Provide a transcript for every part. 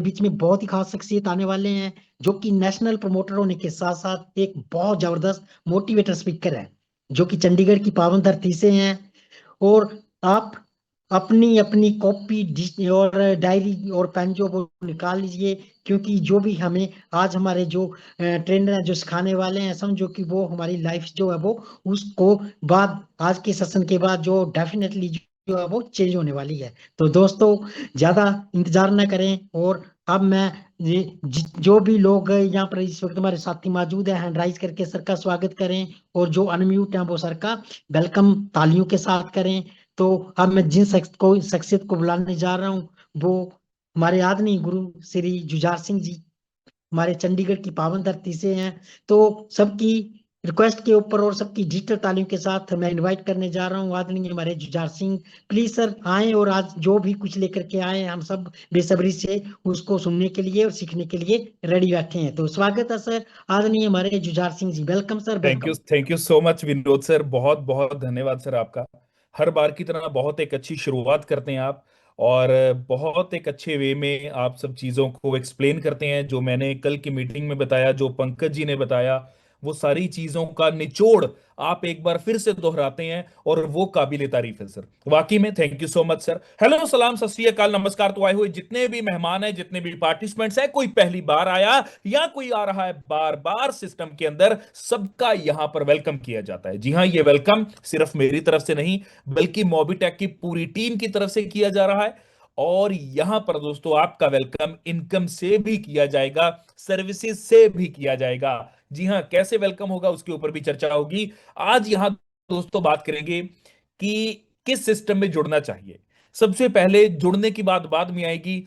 बीच में बहुत ही खास शख्सियत आने वाले हैं, जो कि नेशनल प्रमोटर होने के साथ साथ एक बहुत जबरदस्त मोटिवेटर स्पीकर है, जो कि चंडीगढ़ की पावन धरती से हैं। और आप अपनी अपनी कॉपी और डायरी और पेन जो वो निकाल लीजिए, क्योंकि जो भी हमें आज हमारे जो ट्रेनर हैं जो सिखाने वाले हैं, समझो कि वो हमारी लाइफ जो है वो उसको बाद आज के सेशन के बाद जो डेफिनेटली जो है वो चेंज होने वाली है। तो दोस्तों, ज्यादा इंतजार ना करें। और अब मैं जो भी लोग यहाँ पर इस वक्त हमारे साथी मौजूद है, हैंड राइज करके सर का स्वागत करें। और जो अनम्यूट हैं वो सर का वेलकम तालियों के साथ करें। तो अब मैं जिन शख्सियत को बुलाने जा रहा हूँ, वो हमारे आदरणीय गुरु श्री जुझार सिंह जी, हमारे चंडीगढ़ की पावन धरती से हैं। तो सबकी रिक्वेस्ट के ऊपर और सबकी डिजिटल तालियों के साथ मैं इनवाइट करने जा रहा हूँ आदरणीय हमारे जुझार सिंह। प्लीज सर आए, और आज जो भी कुछ लेकर के आए हैं, हम सब बेसब्री से उसको सुनने के लिए और सीखने के लिए रेडी बैठे हैं। तो स्वागत है सर, आदरणीय हमारे Jujhar Singh ji. Welcome sir, welcome. Thank you so much Vinod sir. बहुत बहुत धन्यवाद सर आपका। हर बार की तरह बहुत एक अच्छी शुरुआत करते हैं आप। और बहुत एक अच्छे वे में आप सब चीज़ों को एक्सप्लेन करते हैं। जो मैंने कल की मीटिंग में बताया, जो पंकज जी ने बताया, वो सारी चीज़ों का निचोड़ आप एक बार फिर से दोहराते हैं, और वो काबिले तारीफ है सर। वाकई में thank you so much sir. Hello, सलाम, सत श्री अकाल, नमस्कार। तो आए हुए जितने भी मेहमान हैं, जितने भी पार्टिसिपेंट्स हैं, कोई पहली बार आया या कोई आ रहा है बार बार सिस्टम के अंदर, सबका यहां पर वेलकम किया जाता है। जी हां, ये वेलकम सिर्फ मेरी तरफ से नहीं, बल्कि मोबिटेक की पूरी टीम की तरफ से किया जा रहा है। और यहां पर दोस्तों आपका वेलकम इनकम से भी किया जाएगा, सर्विसेज से भी किया जाएगा। जी हां, कैसे वेलकम होगा उसके ऊपर भी चर्चा होगी। आज यहां दोस्तों बात करेंगे कि किस सिस्टम में जुड़ना चाहिए। सबसे पहले जुड़ने की बात बाद में आएगी।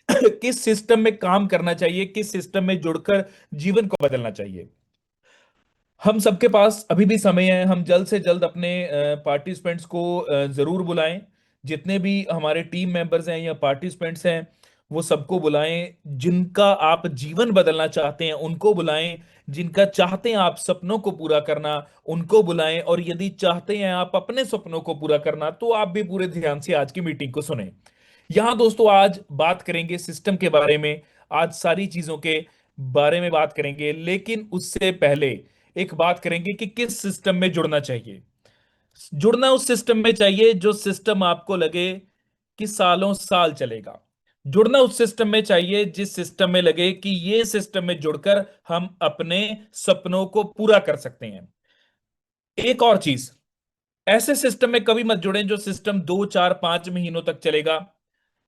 किस सिस्टम में काम करना चाहिए, किस सिस्टम में जुड़कर जीवन को बदलना चाहिए। हम सबके पास अभी भी समय है। हम जल्द से जल्द अपने पार्टिसिपेंट्स को जरूर बुलाएं। जितने भी हमारे टीम मेंबर्स हैं या पार्टिसिपेंट्स हैं, वो सबको बुलाएं। जिनका आप जीवन बदलना चाहते हैं उनको बुलाएं। जिनका चाहते हैं आप सपनों को पूरा करना, उनको बुलाएं। और यदि चाहते हैं आप अपने सपनों को पूरा करना, तो आप भी पूरे ध्यान से आज की मीटिंग को सुने। यहां दोस्तों आज बात करेंगे सिस्टम के बारे में। आज सारी चीजों के बारे में बात करेंगे, लेकिन उससे पहले एक बात करेंगे कि किस सिस्टम में जुड़ना चाहिए। जुड़ना उस सिस्टम में चाहिए जो सिस्टम आपको लगे कि सालों साल चलेगा। जुड़ना उस सिस्टम में चाहिए जिस सिस्टम में लगे कि ये सिस्टम में जुड़कर हम अपने सपनों को पूरा कर सकते हैं। एक और चीज, ऐसे सिस्टम में कभी मत जुड़ें जो सिस्टम 2 4 5 महीनों तक चलेगा।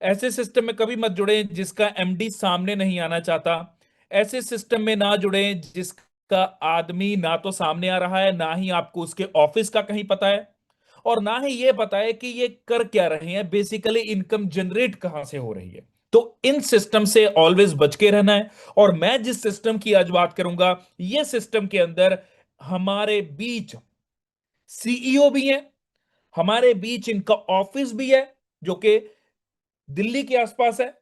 ऐसे सिस्टम में कभी मत जुड़े जिसका एमडी सामने नहीं आना चाहता। ऐसे सिस्टम में ना जुड़े जिसका आदमी ना तो सामने आ रहा है, ना ही आपको उसके ऑफिस का कहीं पता है, और ना ही ये पता है कि ये कर क्या रहे हैं, बेसिकली इनकम जनरेट कहां से हो रही है। तो इन सिस्टम से ऑलवेज बच के रहना है। और मैं जिस सिस्टम की आज बात करूंगा, ये सिस्टम के अंदर हमारे बीच सीईओ भी हैं, हमारे बीच इनका ऑफिस भी है, जो कि दिल्ली के आसपास है,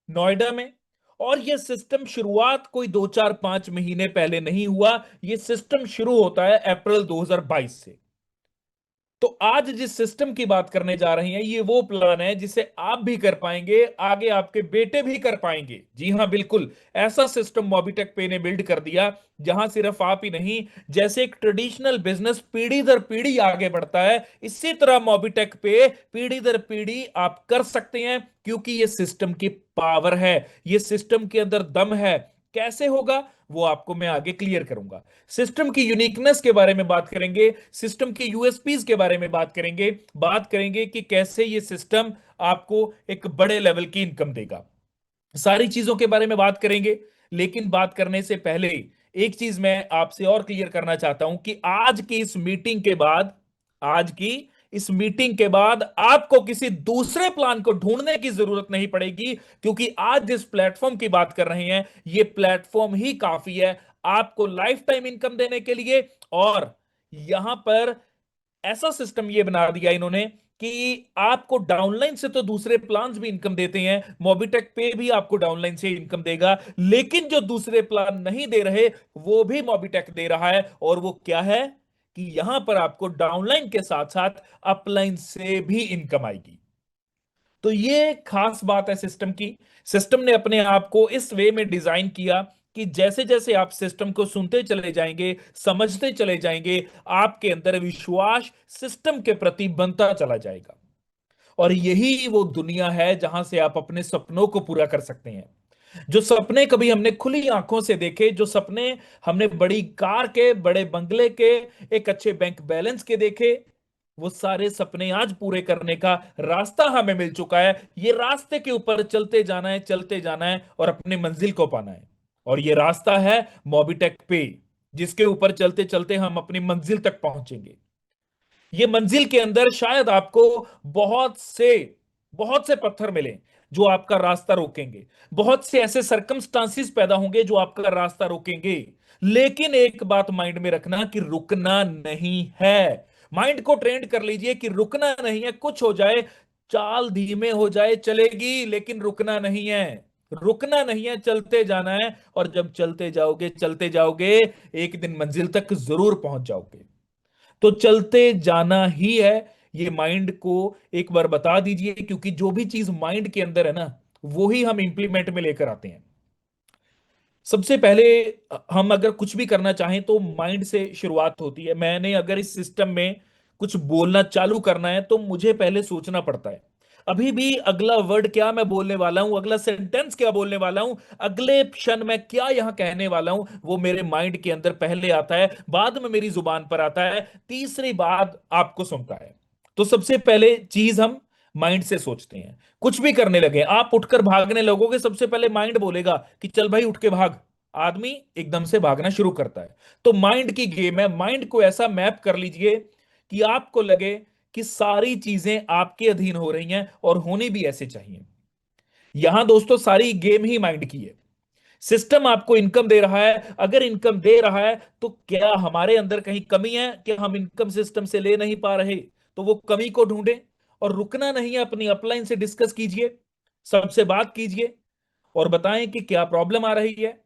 नोएडा में। और यह सिस्टम शुरुआत कोई 2 4 5 महीने पहले नहीं हुआ। यह सिस्टम शुरू होता है अप्रैल 2022 से। तो आज जिस सिस्टम की बात करने जा रहे हैं, ये वो प्लान है जिसे आप भी कर पाएंगे, आगे आपके बेटे भी कर पाएंगे। जी हां, बिल्कुल ऐसा सिस्टम मोबिटेक पे ने बिल्ड कर दिया, जहां सिर्फ आप ही नहीं, जैसे एक ट्रेडिशनल बिजनेस पीढ़ी दर पीढ़ी आगे बढ़ता है, इसी तरह मोबिटेक पे पीढ़ी दर पीढ़ी आप कर सकते हैं, क्योंकि ये सिस्टम की पावर है, ये सिस्टम के अंदर दम है। कैसे होगा वो आपको मैं आगे क्लियर करूंगा। सिस्टम की यूनिकनेस के बारे में बात करेंगे, सिस्टम की यूएसपीज के बारे में बात करेंगे कि कैसे ये सिस्टम आपको एक बड़े लेवल की इनकम देगा। सारी चीजों के बारे में बात करेंगे। लेकिन बात करने से पहले एक चीज मैं आपसे और क्लियर करना चाहता हूं कि आज की इस मीटिंग के बाद आपको किसी दूसरे प्लान को ढूंढने की जरूरत नहीं पड़ेगी, क्योंकि आज जिस प्लेटफॉर्म की बात कर रहे हैं, यह प्लेटफॉर्म ही काफी है आपको लाइफ टाइम इनकम देने के लिए। और यहां पर ऐसा सिस्टम ये बना दिया इन्होंने कि आपको डाउनलाइन से तो दूसरे प्लान्स भी इनकम देते हैं, मोबिटेक पे भी आपको डाउनलाइन से इनकम देगा, लेकिन जो दूसरे प्लान नहीं दे रहे वो भी मोबिटेक दे रहा है। और वो क्या है कि यहां पर आपको डाउनलाइन के साथ साथ अपलाइन से भी इनकम आएगी। तो ये खास बात है सिस्टम की। सिस्टम ने अपने आप को इस वे में डिजाइन किया कि जैसे जैसे आप सिस्टम को सुनते चले जाएंगे, समझते चले जाएंगे, आपके अंदर विश्वास सिस्टम के प्रति बनता चला जाएगा। और यही वो दुनिया है जहां से आप अपने सपनों को पूरा कर सकते हैं। जो सपने कभी हमने खुली आंखों से देखे, जो सपने हमने बड़ी कार के, बड़े बंगले के, एक अच्छे बैंक बैलेंस के देखे, वो सारे सपने आज पूरे करने का रास्ता हमें मिल चुका है। ये रास्ते के ऊपर चलते जाना है, चलते जाना है और अपनी मंजिल को पाना है। और ये रास्ता है मोबिटेक पे, जिसके ऊपर चलते चलते हम अपनी मंजिल तक पहुंचेंगे। ये मंजिल के अंदर शायद आपको बहुत से पत्थर मिले जो आपका रास्ता रोकेंगे, बहुत से ऐसे सरकमस्टांसिस पैदा होंगे जो आपका रास्ता रोकेंगे। लेकिन एक बात माइंड में रखना कि रुकना नहीं है। माइंड को ट्रेंड कर लीजिए कि रुकना नहीं है, कुछ हो जाए, चाल धीमे हो जाए चलेगी, लेकिन रुकना नहीं है। रुकना नहीं है, चलते जाना है। और जब चलते जाओगे, एक दिन मंजिल तक जरूर पहुंच जाओगे। तो चलते जाना ही है। ये माइंड को एक बार बता दीजिए, क्योंकि जो भी चीज माइंड के अंदर है ना, वो ही हम इंप्लीमेंट में लेकर आते हैं। सबसे पहले हम अगर कुछ भी करना चाहें तो माइंड से शुरुआत होती है। मैंने अगर इस सिस्टम में कुछ बोलना चालू करना है तो मुझे पहले सोचना पड़ता है। अभी भी अगला वर्ड क्या मैं बोलने वाला हूं, अगला सेंटेंस क्या बोलने वाला हूं, अगले क्षण मैं क्या यहां कहने वाला हूं, वो मेरे माइंड के अंदर पहले आता है, बाद में मेरी जुबान पर आता है, तीसरी बात आपको सुनता है। तो सबसे पहले चीज हम माइंड से सोचते हैं। कुछ भी करने लगे, आप उठकर भागने लगोगे, सबसे पहले माइंड बोलेगा कि चल भाई उठ के भाग। आदमी एकदम से भागना शुरू करता है। तो माइंड की गेम है। माइंड को ऐसा मैप कर लीजिए कि आपको लगे कि सारी चीजें आपके अधीन हो रही हैं और होनी भी ऐसे चाहिए। यहां दोस्तों सारी गेम ही माइंड की है। सिस्टम आपको इनकम दे रहा है, अगर इनकम दे रहा है तो क्या हमारे अंदर कहीं कमी है कि हम इनकम सिस्टम से ले नहीं पा रहे? तो वो कमी को ढूंढें। और रुकना नहीं है, अपनी अपलाइन से डिस्कस कीजिए, सबसे बात कीजिए और बताएं कि क्या प्रॉब्लम आ रही है।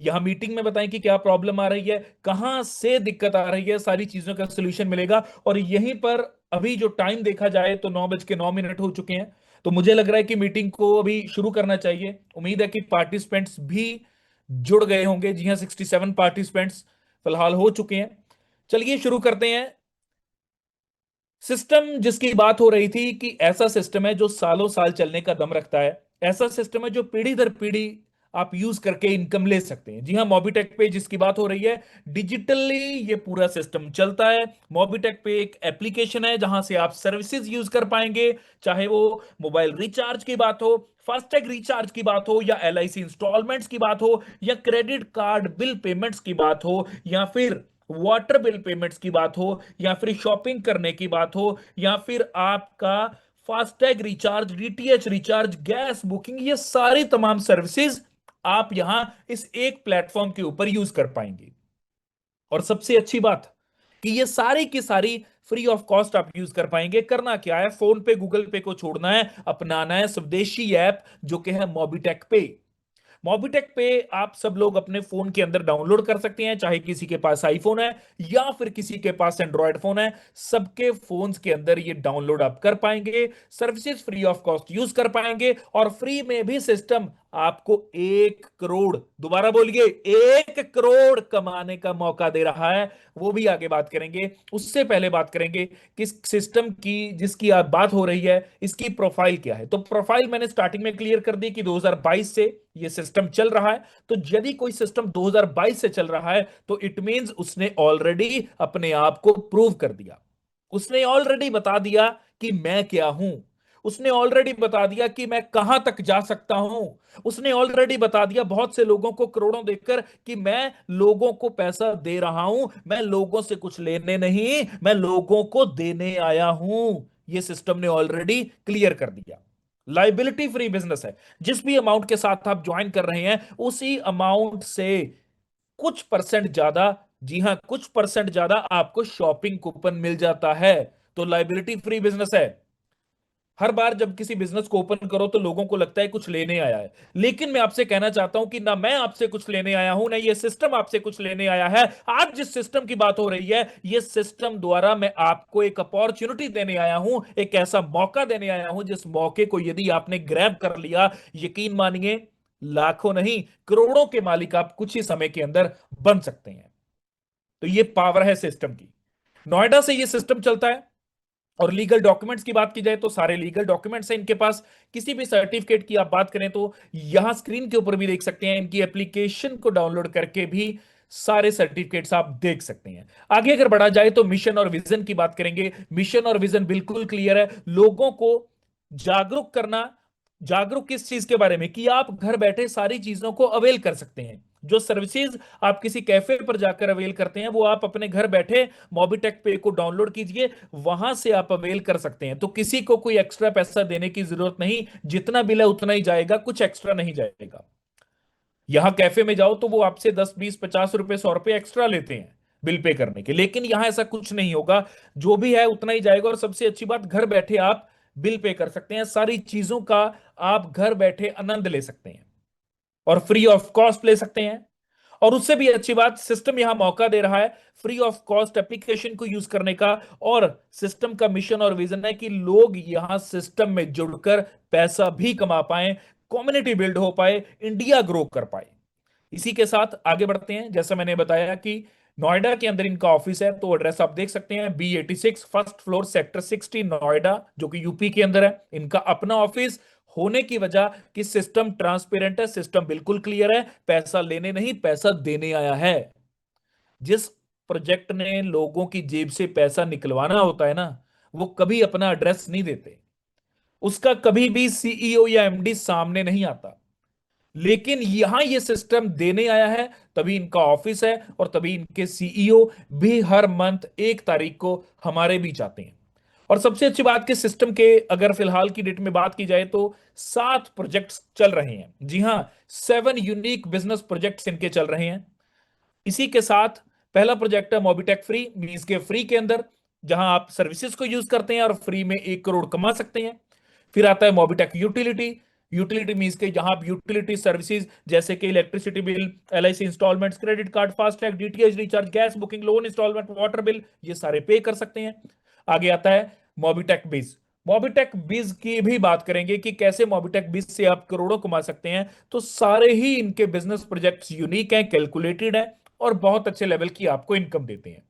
यहां मीटिंग में बताएं कि क्या प्रॉब्लम आ रही है, कहां से दिक्कत आ रही है, सारी चीजों का सोल्यूशन मिलेगा। और यहीं पर अभी जो टाइम देखा जाए तो 9:09 हो चुके हैं। तो मुझे लग रहा है कि मीटिंग को अभी शुरू करना चाहिए। उम्मीद है कि पार्टिसिपेंट्स भी जुड़ गए होंगे। जी हाँ, 67 पार्टिसिपेंट्स फिलहाल हो चुके हैं। चलिए शुरू करते हैं। सिस्टम जिसकी बात हो रही थी कि ऐसा सिस्टम है जो सालों साल चलने का दम रखता है। ऐसा सिस्टम है जो पीढ़ी दर पीढ़ी आप यूज करके इनकम ले सकते हैं। जी हाँ, मोबीटेक पे जिसकी बात हो रही है, डिजिटली ये पूरा सिस्टम चलता है। मोबीटेक पे एक एप्लीकेशन है जहां से आप सर्विसेज यूज कर पाएंगे, चाहे वो मोबाइल रिचार्ज की बात हो, फास्टैग रिचार्ज की बात हो, या एलआईसी इंस्टॉलमेंट्स की बात हो, या क्रेडिट कार्ड बिल पेमेंट्स की बात हो, या फिर वाटर बिल पेमेंट्स की बात हो, या फिर शॉपिंग करने की बात हो, या फिर आपका FASTag recharge, DTH recharge, gas booking, ये सारी तमाम सर्विसेज आप यहां इस एक प्लेटफॉर्म के ऊपर यूज कर पाएंगे। और सबसे अच्छी बात कि ये सारी की सारी फ्री ऑफ कॉस्ट आप यूज कर पाएंगे। करना क्या है, फोन पे गूगल पे को छोड़ना है, अपनाना है स्वदेशी ऐप जो कि है मोबीटेक पे। मोबिटेक पे आप सब लोग अपने फोन के अंदर डाउनलोड कर सकते हैं, चाहे किसी के पास आईफोन है या फिर किसी के पास एंड्रॉयड फोन है, सबके फोन्स के अंदर ये डाउनलोड आप कर पाएंगे, services free of cost use कर पाएंगे। और फ्री में भी सिस्टम आपको 1 करोड़, दोबारा बोलिए, 1 करोड़ कमाने का मौका दे रहा है। वो भी आगे बात करेंगे। उससे पहले बात करेंगे कि सिस्टम की जिसकी आप बात हो रही है, इसकी प्रोफाइल क्या है। तो प्रोफाइल मैंने स्टार्टिंग में क्लियर कर दी कि 2022 से ये सिस्टम चल रहा है। तो यदि कोई सिस्टम 2022 से चल रहा है तो इट मींस उसने ऑलरेडी अपने आप को प्रूव कर दिया। उसने ऑलरेडी बता दिया कि मैं क्या हूं। उसने ऑलरेडी बता दिया कि मैं कहां तक जा सकता हूं। उसने ऑलरेडी बता दिया बहुत से लोगों को करोड़ों देकर कि मैं लोगों को पैसा दे रहा हूं, मैं लोगों से कुछ लेने नहीं, मैं लोगों को देने आया हूं। यह सिस्टम ने ऑलरेडी क्लियर कर दिया। लाइबिलिटी फ्री बिजनेस है। जिस भी अमाउंट के साथ आप ज्वाइन कर रहे हैं उसी अमाउंट से कुछ परसेंट ज्यादा, जी हां कुछ परसेंट ज्यादा आपको शॉपिंग कूपन मिल जाता है। तो लाइबिलिटी फ्री बिजनेस है। हर बार जब किसी बिजनेस को ओपन करो तो लोगों को लगता है कुछ लेने आया है, लेकिन मैं आपसे कहना चाहता हूं कि ना मैं आपसे कुछ लेने आया हूं, ना ये सिस्टम आपसे कुछ लेने आया है। आज जिस सिस्टम की बात हो रही है, ये सिस्टम द्वारा मैं आपको एक अपॉर्चुनिटी देने आया हूं, एक ऐसा मौका देने आया हूं जिस मौके को यदि आपने ग्रैब कर लिया, यकीन मानिए लाखों नहीं करोड़ों के मालिक आप कुछ ही समय के अंदर बन सकते हैं। तो ये पावर है सिस्टम की। नोएडा से ये सिस्टम चलता है। और लीगल डॉक्यूमेंट्स की बात की जाए तो सारे लीगल डॉक्यूमेंट्स हैं इनके पास। किसी भी सर्टिफिकेट की आप बात करें तो यहां स्क्रीन के ऊपर भी देख सकते हैं, इनकी एप्लीकेशन को डाउनलोड करके भी सारे सर्टिफिकेट्स आप देख सकते हैं। आगे अगर बढ़ा जाए तो मिशन और विजन की बात करेंगे। मिशन और विजन बिल्कुल क्लियर है, लोगों को जागरूक करना। जागरूक किस चीज के बारे में, कि आप घर बैठे सारी चीजों को अवेल कर सकते हैं। जो सर्विसेज आप किसी कैफे पर जाकर अवेल करते हैं, वो आप अपने घर बैठे मोबिटेक पे को डाउनलोड कीजिए, वहां से आप अवेल कर सकते हैं। तो किसी को कोई एक्स्ट्रा पैसा देने की जरूरत नहीं, जितना बिल है उतना ही जाएगा, कुछ एक्स्ट्रा नहीं जाएगा। यहां कैफे में जाओ तो वो आपसे 10 20 50 रुपए 100 रुपए एक्स्ट्रा लेते हैं बिल पे करने के, लेकिन यहां ऐसा कुछ नहीं होगा, जो भी है उतना ही जाएगा। और सबसे अच्छी बात, घर बैठे आप बिल पे कर सकते हैं, सारी चीजों का आप घर बैठे आनंद ले सकते हैं और फ्री ऑफ कॉस्ट ले सकते हैं। और उससे भी अच्छी बात, सिस्टम यहां मौका दे रहा है फ्री ऑफ कॉस्ट एप्लीकेशन को यूज करने का। और सिस्टम का मिशन और विजन है कि लोग यहां सिस्टम में जुड़कर पैसा भी कमा पाए, कम्युनिटी बिल्ड हो पाए, इंडिया ग्रो कर पाए। इसी के साथ आगे बढ़ते हैं। जैसा मैंने बताया कि नोएडा के अंदर इनका ऑफिस है, तो एड्रेस आप देख सकते हैं, B86 first floor sector 60 Noida, जो कि यूपी के अंदर है। इनका अपना ऑफिस होने की वजह कि सिस्टम ट्रांसपेरेंट है, सिस्टम बिल्कुल क्लियर है, पैसा लेने नहीं पैसा देने आया है। जिस प्रोजेक्ट ने लोगों की जेब से पैसा निकलवाना होता है ना, वो कभी अपना एड्रेस नहीं देते, उसका कभी भी सीईओ या एमडी सामने नहीं आता। लेकिन यहां ये सिस्टम देने आया है, तभी इनका ऑफिस है और तभी इनके सीईओ भी हर मंथ 1 तारीख को हमारे बीच आते हैं। और सबसे अच्छी बात कि सिस्टम के अगर फिलहाल की डेट में बात की जाए तो 7 प्रोजेक्ट्स चल रहे हैं। जी हां, 7 यूनिक बिजनेस प्रोजेक्ट्स इनके चल रहे हैं। इसी के साथ पहला प्रोजेक्ट है मोबिटेक फ्री, मींस के फ्री के अंदर जहां आप सर्विसेज को यूज करते हैं और फ्री में 1 करोड़ कमा सकते हैं। फिर आता है मोबिटेक यूटिलिटी। यूटिलिटी मींस के जहां आप यूटिलिटी सर्विसेज जैसे कि electricity bill, LIC installments, credit card, FASTag, DTH recharge, gas booking, loan installment, water bill, ये सारे पे कर सकते हैं। आगे आता है मोबिटेक बिज। मोबिटेक बिज की भी बात करेंगे कि कैसे मोबिटेक बिज से आप करोड़ों कमा सकते हैं। तो सारे ही इनके बिजनेस प्रोजेक्ट्स यूनिक हैं, कैलकुलेटेड हैं और बहुत अच्छे लेवल की आपको इनकम देते हैं।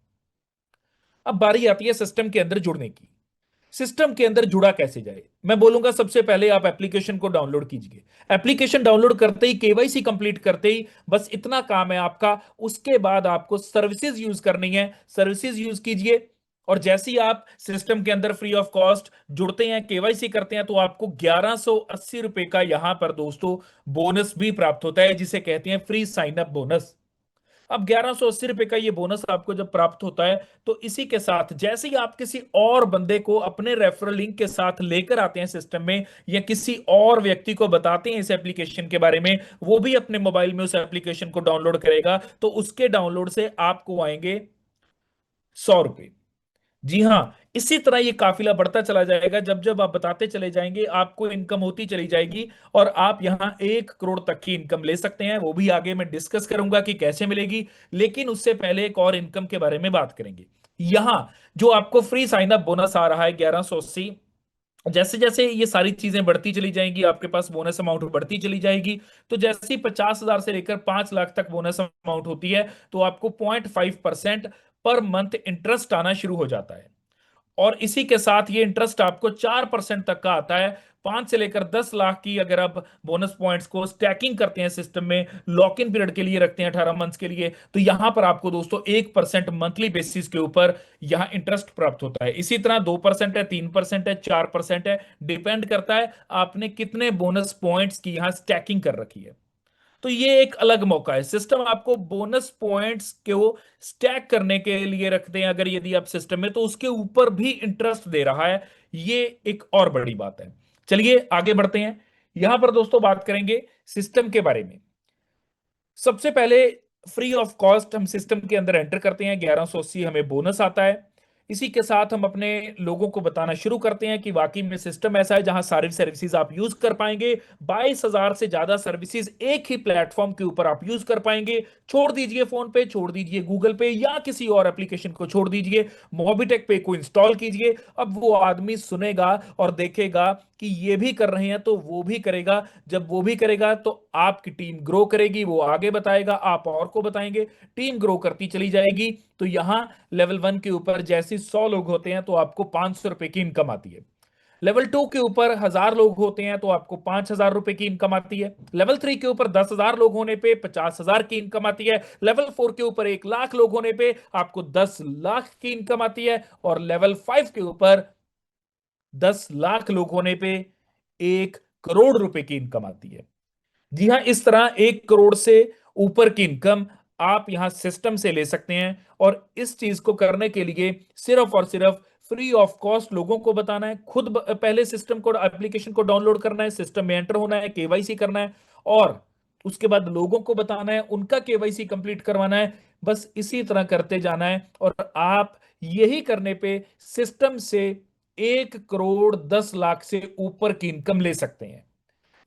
अब बारी आती है सिस्टम के अंदर जुड़ने की। सिस्टम के अंदर जुड़ा कैसे जाए, मैं बोलूंगा सबसे पहले आप एप्लीकेशन को डाउनलोड कीजिए। एप्लीकेशन डाउनलोड करते ही, केवाईसी कंप्लीट करते ही, बस इतना काम है आपका। उसके बाद आपको सर्विसेज यूज करनी है, सर्विसेज यूज कीजिए। और जैसे ही आप सिस्टम के अंदर फ्री ऑफ कॉस्ट जुड़ते हैं, केवाईसी करते हैं, तो आपको 1180 रुपए का यहां पर दोस्तों बोनस भी प्राप्त होता है, जिसे कहते हैं फ्री साइन अप बोनस। अब 1180 रुपए का ये बोनस आपको जब प्राप्त होता है, तो इसी के साथ जैसे ही आप किसी और बंदे को अपने रेफरल लिंक के साथ लेकर आते हैं सिस्टम में, या किसी और व्यक्ति को बताते हैं इस एप्लीकेशन के बारे में, वो भी अपने मोबाइल में उस एप्लीकेशन को डाउनलोड करेगा, तो उसके डाउनलोड से आपको आएंगे 100 रुपए। जी हां, इसी तरह ये काफिला बढ़ता चला जाएगा। जब जब आप बताते चले जाएंगे, आपको इनकम होती चली जाएगी और आप यहां 1 करोड़ तक की इनकम ले सकते हैं। वो भी आगे मैं डिस्कस करूंगा कि कैसे मिलेगी, लेकिन उससे पहले एक और इनकम के बारे में बात करेंगे। यहां जो आपको फ्री साइन अप बोनस आ रहा है 1180, जैसे जैसे ये सारी चीजें बढ़ती चली जाएंगी, आपके पास बोनस अमाउंट बढ़ती चली जाएगी। तो जैसे ही 50,000 से लेकर 5 लाख तक बोनस अमाउंट होती है, तो आपको 0.5% पर मंथ इंटरेस्ट आना शुरू हो जाता है। और इसी के साथ ये इंटरेस्ट आपको 4% तक का आता है। 5 से लेकर 10 लाख की अगर आप बोनस पॉइंट्स को स्टैकिंग करते हैं सिस्टम में, लॉक इन पीरियड के लिए रखते हैं 18 मंथ्स के लिए, तो यहां पर आपको दोस्तों 1% मंथली बेसिस के ऊपर यहां इंटरेस्ट प्राप्त होता है। इसी तरह 2% है, 3% है, 4% है, डिपेंड करता है आपने कितने बोनस पॉइंट्स की यहां स्टैकिंग कर रखी है। तो ये एक अलग मौका है, सिस्टम आपको बोनस पॉइंट्स को स्टैक करने के लिए रखते हैं अगर यदि आप सिस्टम में, तो उसके ऊपर भी इंटरेस्ट दे रहा है। ये एक और बड़ी बात है। चलिए आगे बढ़ते हैं। यहां पर दोस्तों बात करेंगे सिस्टम के बारे में। सबसे पहले फ्री ऑफ कॉस्ट हम सिस्टम के अंदर एंटर करते हैं, 1180 हमें बोनस आता है। इसी के साथ हम अपने लोगों को बताना शुरू करते हैं कि वाकई में सिस्टम ऐसा है जहां सारी सर्विसेज आप यूज कर पाएंगे। 22,000 से ज्यादा सर्विसेज एक ही प्लेटफॉर्म के ऊपर आप यूज कर पाएंगे। छोड़ दीजिए फोन पे, छोड़ दीजिए गूगल पे या किसी और एप्लीकेशन को छोड़ दीजिए, मोबिटेक पे को इंस्टॉल कीजिए। अब वो आदमी सुनेगा और देखेगा कि ये भी कर रहे हैं तो वो भी करेगा। जब वो भी करेगा तो आपकी टीम ग्रो करेगी, वो आगे बताएगा, आप और को बताएंगे, टीम ग्रो करती चली जाएगी। तो यहां लेवल 1 के ऊपर जैसे 100 लोग होते हैं तो आपको 500 रुपए की इनकम आती है। लेवल 2 के ऊपर 1,000 लोग होते हैं तो आपको 5,000 रुपए की इनकम आती है। लेवल 3 के ऊपर 10,000 लोग होने पे 50,000 की इनकम आती है। लेवल 4 के ऊपर 1 लाख लोग होने पे आपको 10 लाख की इनकम आती है। और लेवल 5 के ऊपर 10 लाख लोग होने पे 1 करोड़ रुपए की इनकम आती है। जी हाँ, इस तरह 1 करोड़ से ऊपर की इनकम आप यहां सिस्टम से ले सकते हैं। और इस चीज को करने के लिए सिर्फ और सिर्फ फ्री ऑफ कॉस्ट लोगों को बताना है। खुद पहले सिस्टम को, एप्लीकेशन को डाउनलोड करना है, सिस्टम में एंटर होना है, केवाईसी करना है और उसके बाद लोगों को बताना है, उनका केवाईसी कंप्लीट करवाना है। बस इसी तरह करते जाना है और आप यही करने पे सिस्टम से 1 करोड़ 10 लाख से ऊपर की इनकम ले सकते हैं।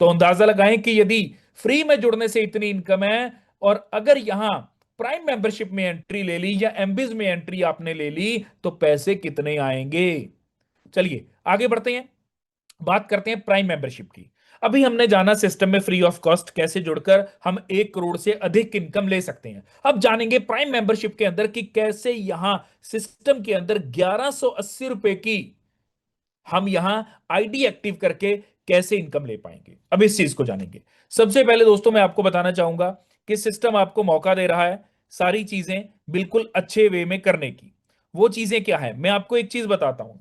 तो अंदाजा लगाएं कि यदि फ्री में जुड़ने से इतनी इनकम है और अगर यहां प्राइम मेंबरशिप में एंट्री ले ली या एमबीज में एंट्री आपने ले ली तो पैसे कितने आएंगे। चलिए आगे बढ़ते हैं, बात करते हैं प्राइम मेंबरशिप की। अभी हमने जाना सिस्टम में फ्री ऑफ कॉस्ट कैसे जुड़कर हम 1 करोड़ से अधिक इनकम ले सकते हैं। अब जानेंगे प्राइम मेंबरशिप के अंदर कि कैसे यहां सिस्टम के अंदर 1180 रुपए की हम यहां आईडी एक्टिव करके कैसे इनकम ले पाएंगे। अब इस चीज को जानेंगे। सबसे पहले दोस्तों मैं आपको बताना चाहूंगा कि सिस्टम आपको मौका दे रहा है सारी चीजें बिल्कुल अच्छे वे में करने की। वो चीजें क्या है, मैं आपको एक चीज बताता हूं।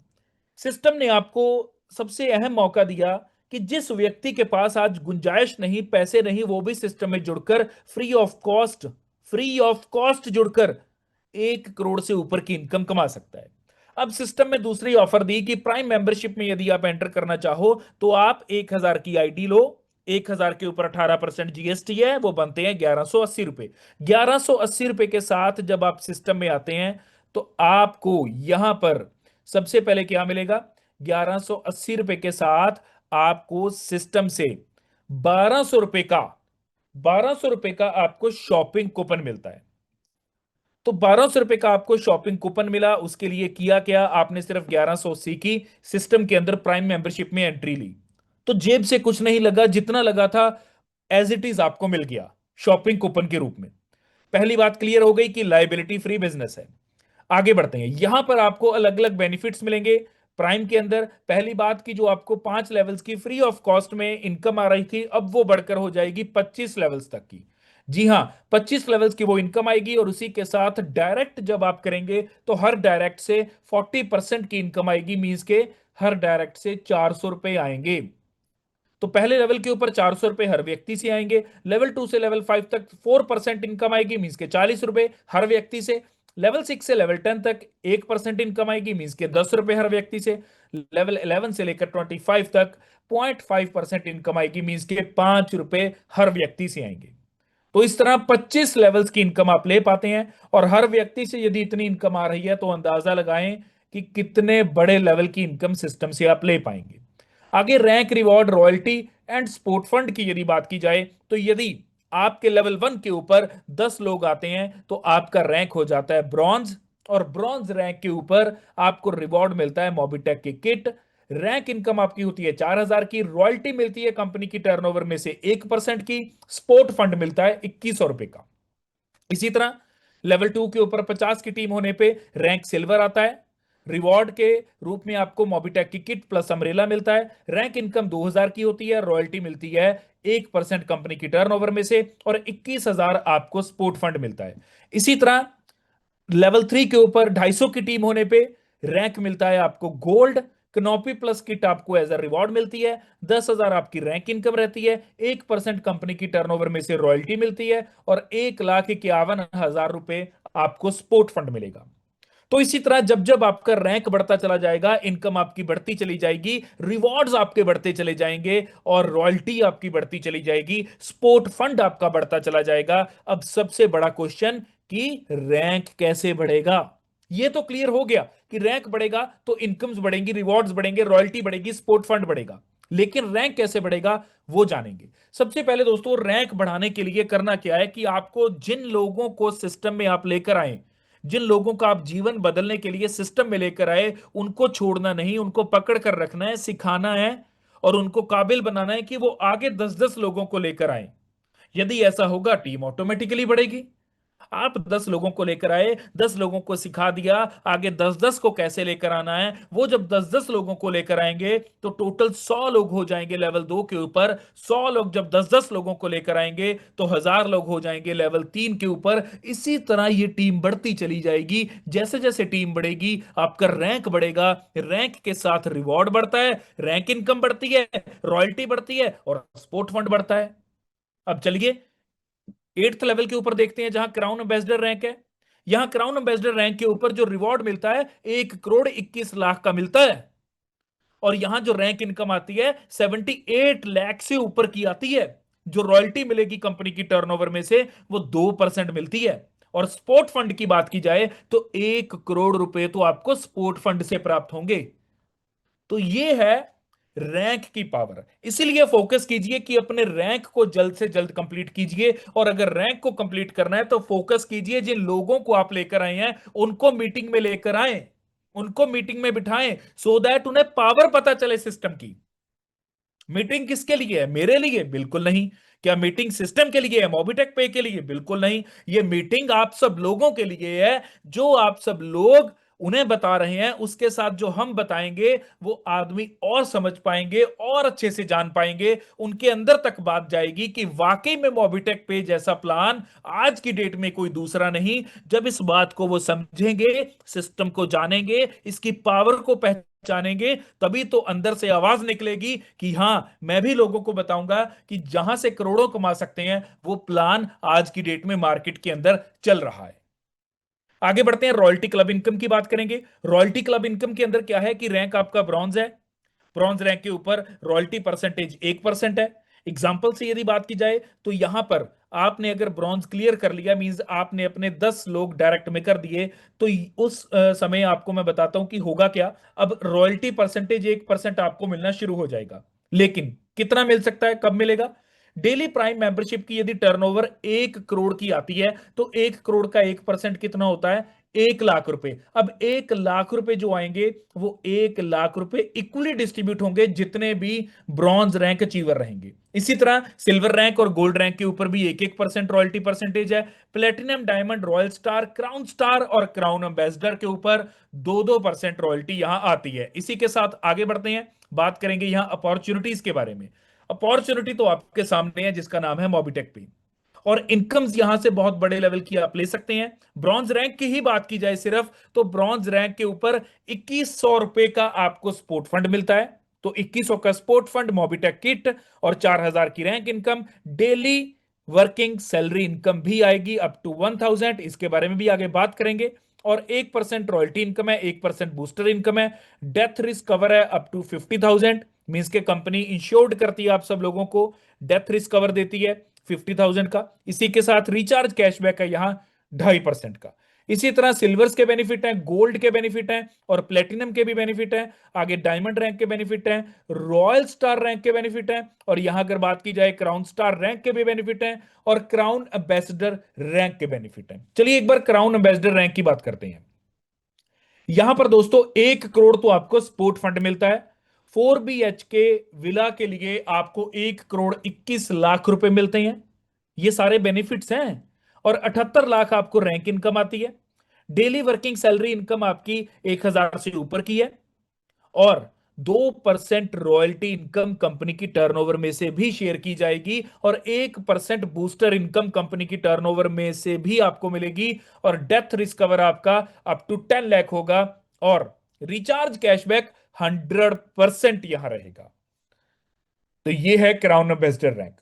सिस्टम ने आपको सबसे अहम मौका दिया कि जिस व्यक्ति के पास आज गुंजाइश नहीं, पैसे नहीं, वो भी सिस्टम में जुड़कर फ्री ऑफ कॉस्ट जुड़कर 1 करोड़ से ऊपर की इनकम कमा सकता है। अब सिस्टम में दूसरी ऑफर दी कि प्राइम मेंबरशिप में यदि आप एंटर करना चाहो तो आप 1,000 की आईडी लो। 1,000 के ऊपर 18% जीएसटी है, वो बनते हैं 1180 रुपए। 1180 रुपए के साथ जब आप सिस्टम में आते हैं तो आपको यहां पर सबसे पहले क्या मिलेगा। 1180 रुपए के साथ आपको सिस्टम से 1200 रुपए का 1200 रुपए का आपको शॉपिंग कूपन मिलता है। तो 1200 रुपए का आपको शॉपिंग कूपन मिला, उसके लिए किया क्या, आपने सिर्फ 1180 की सिस्टम के अंदर प्राइम मेंबरशिप में एंट्री ली। तो जेब से कुछ नहीं लगा, जितना लगा था एज इट इज आपको मिल गया शॉपिंग कूपन के रूप में। पहली बात क्लियर हो गई कि लाइबिलिटी फ्री बिजनेस है। आगे बढ़ते हैं, यहां पर आपको अलग अलग बेनिफिट्स मिलेंगे प्राइम के अंदर। पहली बात की जो आपको 5 लेवल्स की फ्री ऑफ कॉस्ट में इनकम आ रही थी, अब वो बढ़कर हो जाएगी 25 लेवल्स तक की। जी हां, 25 लेवल्स की वो इनकम आएगी और उसी के साथ डायरेक्ट जब आप करेंगे तो हर डायरेक्ट से 40% की इनकम आएगी। मींस के हर डायरेक्ट से 400 रुपए आएंगे। तो पहले लेवल के ऊपर 400 रुपए हर व्यक्ति से आएंगे। लेवल 2 से लेवल 5 तक 4% इनकम आएगी, मींस के 40 रुपए हर व्यक्ति से। लेवल 6 से लेवल 10 तक 1% इनकम आएगी, मींस के 10 रुपए हर व्यक्ति से। लेवल 11 से लेकर 25 तक 0.5% इनकम आएगी, मींस के 5 रुपए हर व्यक्ति से आएंगे। तो इस तरह 25 लेवल्स की इनकम आप ले पाते हैं और हर व्यक्ति से यदि इतनी इनकम आ रही है तो अंदाजा लगाएं कि कितने बड़े लेवल की इनकम सिस्टम से आप ले पाएंगे। आगे rank, reward, royalty and sport fund की यदि बात की जाए तो यदि आपके लेवल 1 के ऊपर 10 लोग आते हैं तो आपका रैंक हो जाता है ब्रॉन्ज। और ब्रॉन्ज रैंक के ऊपर आपको रिवॉर्ड मिलता है मोबिटेक की किट। रैंक इनकम आपकी होती है 4,000 की, रॉयल्टी मिलती है कंपनी की टर्नओवर में से 1% की, स्पोर्ट फंड मिलता है 2,100 रुपए का। इसी तरह लेवल 2 के ऊपर 50 की टीम होने पे रैंक सिल्वर आता है। रिवॉर्ड के रूप में आपको मोबिटेक की किट प्लस अम्ब्रेला मिलता है। रैंक इनकम 2,000 की होती है, रॉयल्टी मिलती है 1% कंपनी की टर्नओवर में से और 21,000 आपको स्पोर्ट फंड मिलता है। इसी तरह लेवल 3 के ऊपर 250 की टीम होने पे रैंक मिलता है आपको गोल्ड। कनॉपी प्लस किट आपको एज अ रिवॉर्ड मिलती है। 10,000 आपकी रैंक इनकम रहती है, 1% कंपनी की टर्नओवर में से रॉयल्टी मिलती है और 1,51,000 रुपए आपको स्पोर्ट फंड मिलेगा। तो इसी तरह जब जब आपका रैंक बढ़ता चला जाएगा, इनकम आपकी बढ़ती चली जाएगी, रिवॉर्ड्स आपके बढ़ते चले जाएंगे और रॉयल्टी आपकी बढ़ती चली जाएगी, स्पोर्ट फंड आपका बढ़ता चला जाएगा। अब सबसे बड़ा क्वेश्चन कि रैंक कैसे बढ़ेगा। ये तो क्लियर हो गया कि रैंक बढ़ेगा तो इनकम्स बढ़ेंगी, रिवॉर्ड्स बढ़ेंगे, रॉयल्टी बढ़ेगी, स्पोर्ट फंड बढ़ेगा। लेकिन रैंक कैसे बढ़ेगा वो जानेंगे। सबसे पहले दोस्तों, रैंक बढ़ाने के लिए करना क्या है कि आपको जिन लोगों को सिस्टम में आप लेकर आए, जिन लोगों का आप जीवन बदलने के लिए सिस्टम में लेकर आए, उनको छोड़ना नहीं, उनको पकड़ कर रखना है, सिखाना है और उनको काबिल बनाना है कि वो आगे 10-10 लोगों को लेकर आए। यदि ऐसा होगा, टीम ऑटोमेटिकली बढ़ेगी। आप 10 लोगों को लेकर आए, 10 लोगों को सिखा दिया, आगे 10-10 को कैसे लेकर आना है। वो जब 10-10 लोगों को लेकर आएंगे तो टोटल 100 लोग हो जाएंगे लेवल 2 के ऊपर। 100 लोग जब 10-10 लोगों को लेकर आएंगे तो 1000 लोग हो जाएंगे लेवल 3 के ऊपर। इसी तरह ये टीम बढ़ती चली जाएगी। जैसे जैसे टीम बढ़ेगी आपका रैंक बढ़ेगा, रैंक के साथ रिवॉर्ड बढ़ता है, रैंक इनकम बढ़ती है, रॉयल्टी बढ़ती है और स्पोर्ट फंड बढ़ता है। अब चलिए 8th लेवल के ऊपर देखते हैं, जहां क्राउन एम्बेसडर रैंक है। यहां क्राउन एम्बेसडर रैंक के ऊपर जो रिवॉर्ड मिलता है 1,21,00,000 का मिलता है। और यहां जो रैंक इनकम आती है 78 लाख से ऊपर की आती है। जो रॉयल्टी मिलेगी कंपनी की टर्नओवर में से वो 2% मिलती है। और स्पोर्ट फंड की बात की जाए तो 1 करोड़ रुपए तो आपको स्पोर्ट फंड से प्राप्त होंगे। तो ये है रैंक की पावर। इसीलिए फोकस कीजिए कि अपने रैंक को जल्द से जल्द कंप्लीट कीजिए। और अगर रैंक को कंप्लीट करना है तो फोकस कीजिए जिन लोगों को आप लेकर आए हैं उनको मीटिंग में लेकर आए, उनको मीटिंग में बिठाएं, सो दैट उन्हें पावर पता चले सिस्टम की। मीटिंग किसके लिए है? मेरे लिए? बिल्कुल नहीं। क्या मीटिंग सिस्टम के लिए है? मोबिटेक पे के लिए? बिल्कुल नहीं। ये मीटिंग आप सब लोगों के लिए है। जो आप सब लोग उन्हें बता रहे हैं उसके साथ जो हम बताएंगे वो आदमी और समझ पाएंगे और अच्छे से जान पाएंगे। उनके अंदर तक बात जाएगी कि वाकई में मोबिटेक पे जैसा प्लान आज की डेट में कोई दूसरा नहीं। जब इस बात को वो समझेंगे, सिस्टम को जानेंगे, इसकी पावर को पहचानेंगे, तभी तो अंदर से आवाज निकलेगी कि हां, मैं भी लोगों को बताऊंगा कि जहां से करोड़ों कमा सकते हैं वो प्लान आज की डेट में मार्केट के अंदर चल रहा है। आगे बढ़ते हैं, रॉयल्टी क्लब इनकम की बात करेंगे। रॉयल्टी क्लब इनकम के अंदर क्या है कि रैंक आपका ब्रॉन्ज है। ब्रॉन्ज रैंक के ऊपर रॉयल्टी परसेंटेज 1% है। एग्जाम्पल से यदि बात की जाए तो यहां पर आपने अगर ब्रॉन्ज क्लियर कर लिया, मींस आपने अपने 10 लोग डायरेक्ट में कर दिए, तो उस समय आपको मैं बताता हूं कि होगा क्या। अब रॉयल्टी परसेंटेज 1% आपको मिलना शुरू हो जाएगा। लेकिन कितना मिल सकता है, कब मिलेगा? डेली प्राइम मेंबरशिप की यदि टर्नओवर 1 करोड़ की आती है तो 1 करोड़ का 1% कितना होता है? 1 लाख रुपए। अब 1 लाख रुपए जो आएंगे वो 1 लाख रुपए इक्वली डिस्ट्रीब्यूट होंगे जितने भी ब्रॉन्ज रैंक अचीवर रहेंगे। इसी तरह सिल्वर रैंक और गोल्ड रैंक के ऊपर भी 1-1% रॉयल्टी परसेंटेज है। Platinum, diamond, royal star, crown star और क्राउन एम्बेसडर के ऊपर 2-2% रॉयल्टी यहां आती है। इसी के साथ आगे बढ़ते हैं, बात करेंगे यहां अपॉर्चुनिटीज के बारे में। अपॉर्चुनिटी तो आपके सामने है जिसका नाम है मोबिटेक पे। और इनकम्स यहां से बहुत बड़े लेवल की आप ले सकते हैं। ब्रॉन्ज रैंक की ही बात की जाए सिर्फ, तो ब्रॉन्ज रैंक के ऊपर 2100 रुपए का आपको स्पोर्ट फंड मिलता है। तो 2100 का स्पोर्ट फंड, मोबिटेक किट और 4000 की rank income. Daily working salary income भी आएगी अप टू 1000, इसके बारे में भी आगे बात करेंगे। और 1% रॉयल्टी इनकम है, 1% बूस्टर इनकम है। डेथ रिस्क कवर है अप टू 50,000, मींस के कंपनी इंश्योर्ड करती है आप सब लोगों को, डेथ रिस्क कवर देती है 50,000 का। इसी के साथ रिचार्ज कैशबैक है यहां 2.5% का। इसी तरह सिल्वर्स के बेनिफिट हैं, गोल्ड के बेनिफिट हैं और प्लेटिनम के भी बेनिफिट हैं। आगे डायमंड रैंक के बेनिफिट हैं, रॉयल स्टार रैंक के बेनिफिट हैं और यहां अगर बात की जाए क्राउन स्टार रैंक के भी बेनिफिट हैं और क्राउन एम्बेसडर रैंक के बेनिफिट हैं। चलिए एक बार क्राउन एम्बेसडर रैंक की बात करते हैं। यहां पर दोस्तों 1 करोड़ तो आपको स्पोर्ट फंड मिलता है। 4BHK विला के लिए आपको 1,21,00,000 रुपए मिलते हैं। ये सारे बेनिफिट्स हैं। और 78 लाख आपको रैंक इनकम आती है। डेली वर्किंग सैलरी इनकम आपकी 1,000 से ऊपर की है। और 2% रॉयल्टी इनकम कंपनी की टर्नओवर में से भी शेयर की जाएगी और 1% बूस्टर इनकम कंपनी की टर्नओवर में से भी आपको मिलेगी। और डेथ रिस्क कवर आपका अप टू 10 लाख होगा और रिचार्ज कैशबैक 100% यहां रहेगा। तो ये है क्राउन एम्बेसडर रैंक।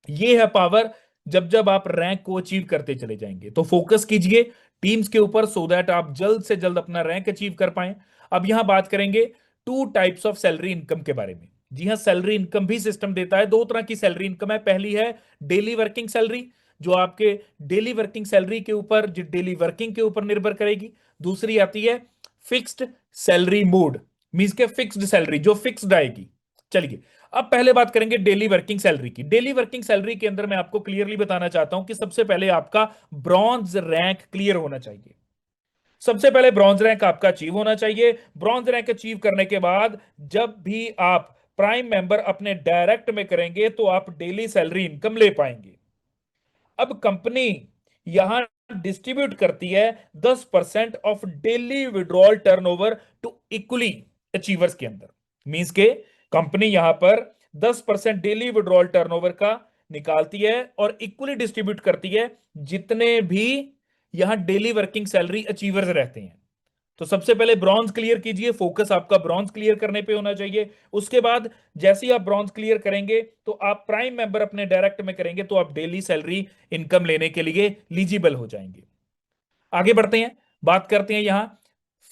ये है पावर। जब जब आप रैंक को अचीव करते चले जाएंगे तो फोकस कीजिए टीम्स के ऊपर, सो दैट आप जल्द से जल्द अपना रैंक अचीव कर पाए। अब यहां बात करेंगे 2 टाइप्स ऑफ सैलरी इनकम के बारे में। जी हां, सैलरी इनकम भी सिस्टम देता है। 2 तरह की सैलरी इनकम है। पहली है डेली वर्किंग सैलरी, जो आपके डेली वर्किंग सैलरी के ऊपर, जो डेली वर्किंग के ऊपर निर्भर करेगी। दूसरी आती है फिक्स्ड सैलरी मोड, मींस के फिक्स्ड सैलरी जो फिक्स्ड आएगी। चलिए अब पहले बात करेंगे डेली वर्किंग सैलरी की। डेली वर्किंग सैलरी के अंदर मैं आपको क्लियरली बताना चाहता हूं कि सबसे पहले आपका ब्रॉन्ज रैंक क्लियर होना चाहिए। सबसे पहले ब्रॉन्ज रैंक आपका अचीव होना चाहिए। ब्रॉन्ज रैंक अचीव करने के बाद जब भी आप प्राइम मेंबर अपने डायरेक्ट में करेंगे तो आप डेली सैलरी इनकम ले पाएंगे। अब कंपनी यहां डिस्ट्रीब्यूट करती है 10% of daily withdrawal turnover to equally achievers के अंदर। मींस के कंपनी यहां पर 10% डेली विड्रॉल टर्नओवर का निकालती है और इक्वली डिस्ट्रीब्यूट करती है जितने भी यहां डेली वर्किंग सैलरी अचीवर्स रहते हैं। तो सबसे पहले ब्रॉन्ज क्लियर कीजिए, फोकस आपका ब्रॉन्ज क्लियर करने पे होना चाहिए। उसके बाद जैसे ही आप ब्रॉन्ज क्लियर करेंगे तो आप प्राइम मेंबर अपने डायरेक्ट में करेंगे तो आप डेली सैलरी इनकम लेने के लिए एलिजिबल हो जाएंगे। आगे बढ़ते हैं, बात करते हैं यहां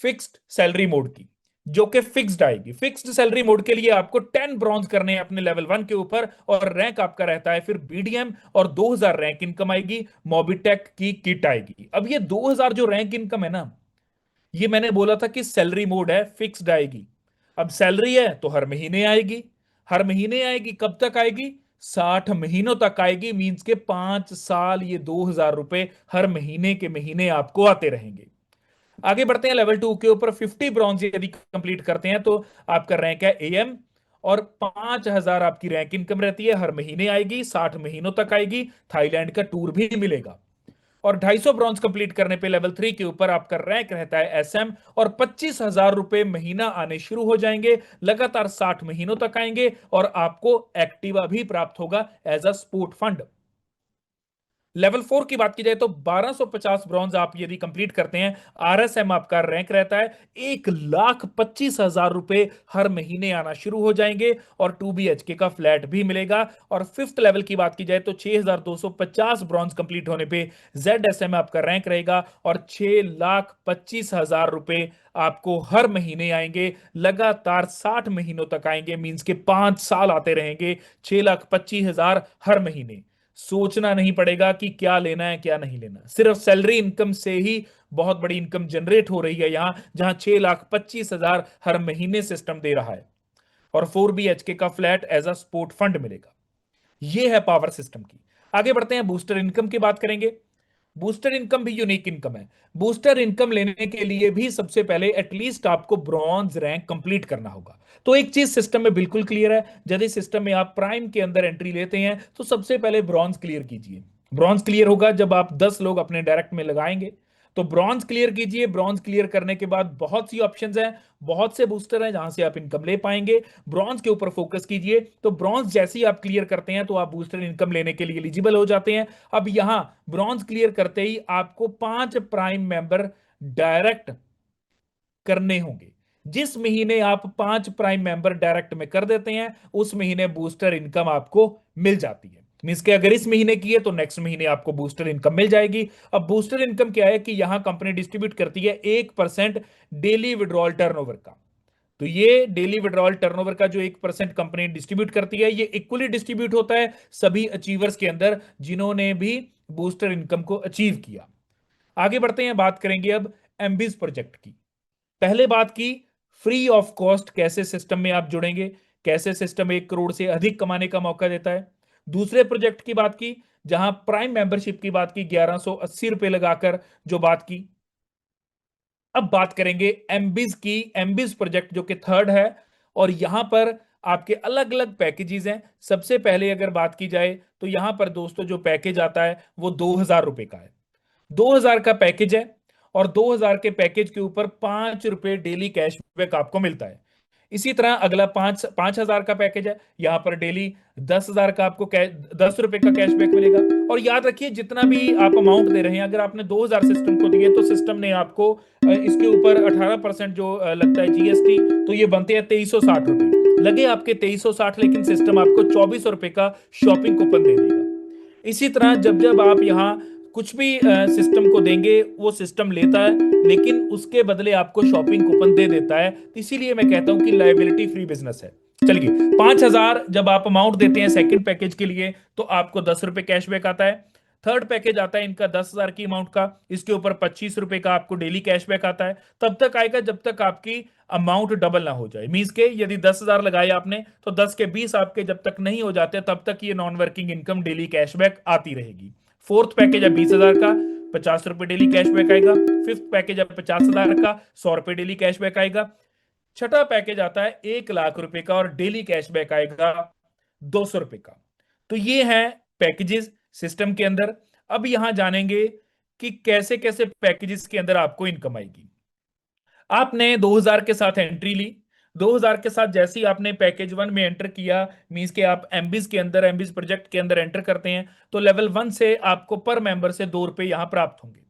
फिक्स्ड सैलरी मोड की, जो कि फिक्स्ड आएगी। फिक्स्ड सैलरी मोड के लिए आपको 10 ब्रॉन्ज करने हैं अपने लेवल 1 के ऊपर और रैंक आपका रहता है फिर बीडीएम और 2000 रैंक इनकम आएगी। मोबिटेक की किट आएगी। अब ये 2000 जो रैंक इनकम है ना, ये मैंने बोला था कि सैलरी मोड है, फिक्स्ड आएगी। अब सैलरी है तो हर महीने आएगी। हर महीने आएगी, कब तक आएगी? 60 महीनों तक आएगी। मींस के 5 साल ये 2000 रुपए हर महीने के महीने आपको आते रहेंगे। आगे बढ़ते हैं लेवल 2 के ऊपर। 50 ब्रॉन्ज यदि कंप्लीट करते हैं तो आपका रैंक है एएम और 5000 आपकी रैंक इनकम रहती है, हर महीने आएगी, 60 महीनों तक आएगी। थाईलैंड का टूर भी मिलेगा। और 250 ब्रॉन्ज कंप्लीट करने पे लेवल 3 के ऊपर आपका रैंक रहता है एसएम और 25,000 रुपए महीना आने शुरू हो जाएंगे। लगातार 60 महीनों तक आएंगे और आपको एक्टिवा भी प्राप्त होगा as a sport fund. Level 4 की बात की जाए तो 1250 ब्रॉन्ज आप यदि कंप्लीट करते हैं, आरएसएम आपका रैंक रहता है 1,25,000 रुपए हर महीने आना शुरू हो जाएंगे और 2 BHK का फ्लैट भी मिलेगा। और फिफ्थ लेवल की बात की जाए तो 6,250 ब्रॉन्ज कंप्लीट होने पे जेडएसएम आपका रैंक रहेगा और 6,25,000 रुपए आपको हर महीने आएंगे। लगातार 60 महीनों तक आएंगे, मींस के 5 साल आते रहेंगे। 6,25,000 हर महीने। सोचना नहीं पड़ेगा कि क्या लेना है क्या नहीं लेना, सिर्फ सैलरी इनकम से ही बहुत बड़ी इनकम जनरेट हो रही है यहां, जहां 6,25,000 हर महीने सिस्टम दे रहा है और 4 BHK का flat as a sport fund मिलेगा। यह है पावर सिस्टम की। आगे बढ़ते हैं, बूस्टर इनकम की बात करेंगे। बूस्टर इनकम भी यूनिक इनकम है। बूस्टर इनकम लेने के लिए भी सबसे पहले एटलीस्ट आपको ब्रॉन्ज रैंक कंप्लीट करना होगा। तो एक चीज सिस्टम में बिल्कुल क्लियर है, यदि सिस्टम में आप प्राइम के अंदर एंट्री लेते हैं तो सबसे पहले ब्रॉन्ज क्लियर कीजिए। ब्रॉन्ज क्लियर होगा जब आप 10 लोग अपने डायरेक्ट में लगाएंगे। तो ब्रॉन्ज क्लियर कीजिए। ब्रॉन्ज क्लियर करने के बाद बहुत सी ऑप्शंस हैं, बहुत से बूस्टर हैं जहां से आप इनकम ले पाएंगे। ब्रॉन्ज के ऊपर फोकस कीजिए। तो ब्रॉन्ज जैसे ही आप क्लियर करते हैं तो आप बूस्टर इनकम लेने के लिए एलिजिबल हो जाते हैं। अब यहां ब्रॉन्ज क्लियर करते ही आपको 5 प्राइम मेंबर डायरेक्ट करने होंगे। जिस महीने आप 5 प्राइम मेंबर डायरेक्ट में कर देते हैं उस महीने बूस्टर इनकम आपको मिल जाती है। मींस के अगर इस महीने की है तो नेक्स्ट महीने आपको बूस्टर इनकम मिल जाएगी। अब बूस्टर इनकम क्या है कि यहां कंपनी डिस्ट्रीब्यूट करती है 1% डेली विड्रॉल टर्नओवर का। तो ये डेली विड्रॉल टर्नओवर का जो 1% कंपनी डिस्ट्रीब्यूट करती है, ये इक्वली डिस्ट्रीब्यूट होता है सभी अचीवर्स के अंदर जिन्होंने भी बूस्टर इनकम को अचीव किया। आगे बढ़ते हैं, बात करेंगे अब एमबीज प्रोजेक्ट की। पहले बात की फ्री ऑफ कॉस्ट कैसे सिस्टम में आप जुड़ेंगे, कैसे सिस्टम 1 करोड़ से अधिक कमाने का मौका देता है। दूसरे प्रोजेक्ट की बात की जहां प्राइम मेंबरशिप की बात की 1180 रुपए लगाकर जो बात की। अब बात करेंगे एमबीज की। एमबीज प्रोजेक्ट जो कि थर्ड है और यहां पर आपके अलग अलग पैकेजेस हैं। सबसे पहले अगर बात की जाए तो यहां पर दोस्तों जो पैकेज आता है वो 2000 रुपए का है। 2000 का पैकेज है और 2000 के पैकेज के ऊपर 5 रुपए डेली कैशबैक आपको मिलता है। इसी तरह अगला 5,000 का पैकेज है, यहां पर डेली 10,000 का आपको 10 रुपए का कैशबैक मिलेगा। और याद रखिए जितना भी आप अमाउंट दे रहे हैं, अगर आपने 2000 सिस्टम को दिए तो सिस्टम ने आपको इसके ऊपर 18% जो लगता है जीएसटी, तो ये बनते हैं 2360 रुपए। लगे आपके 2360, लेकिन सिस्टम आपको 2400 रुपए का शॉपिंग कूपन दे देगा। इसी तरह जब जब आप यहाँ कुछ भी सिस्टम को देंगे वो सिस्टम लेता है, लेकिन उसके बदले आपको शॉपिंग कूपन दे देता है। तो इसीलिए मैं कहता हूं कि लायबिलिटी फ्री बिजनेस है। चलिए 5,000 जब आप अमाउंट देते हैं सेकंड पैकेज के लिए तो आपको 10 रुपए कैशबैक आता है। थर्ड पैकेज आता है इनका 10,000 की अमाउंट का, इसके ऊपर 25 रुपए का आपको डेली कैशबैक आता है। तब तक आएगा जब तक आपकी अमाउंट डबल ना हो जाए। मींस के यदि 10,000 लगाए आपने तो 10 के 20 आपके जब तक नहीं हो जाते तब तक ये non working income daily cashback आती रहेगी। फोर्थ पैकेज है 20,000 का, 50 रुपए डेली कैशबैक आएगा। फिफ्थ पैकेज है 50,000 का, 100 रुपए डेली कैशबैक आएगा। छठा पैकेज आता है 1 लाख रुपए का और डेली कैशबैक आएगा 200 रुपए का। तो ये है पैकेजेस सिस्टम के अंदर। अब यहां जानेंगे कि कैसे कैसे पैकेजेस के अंदर आपको इनकम आएगी। आपने 2000 के साथ एंट्री ली। 2000 के साथ जैसे ही आपने पैकेज 1 में एंटर किया, मींस के आप एमबीज के अंदर, एमबीज प्रोजेक्ट के अंदर एंटर करते हैं, तो लेवल 1 से आपको पर मेंबर से 2 रुपए यहां प्राप्त होंगे।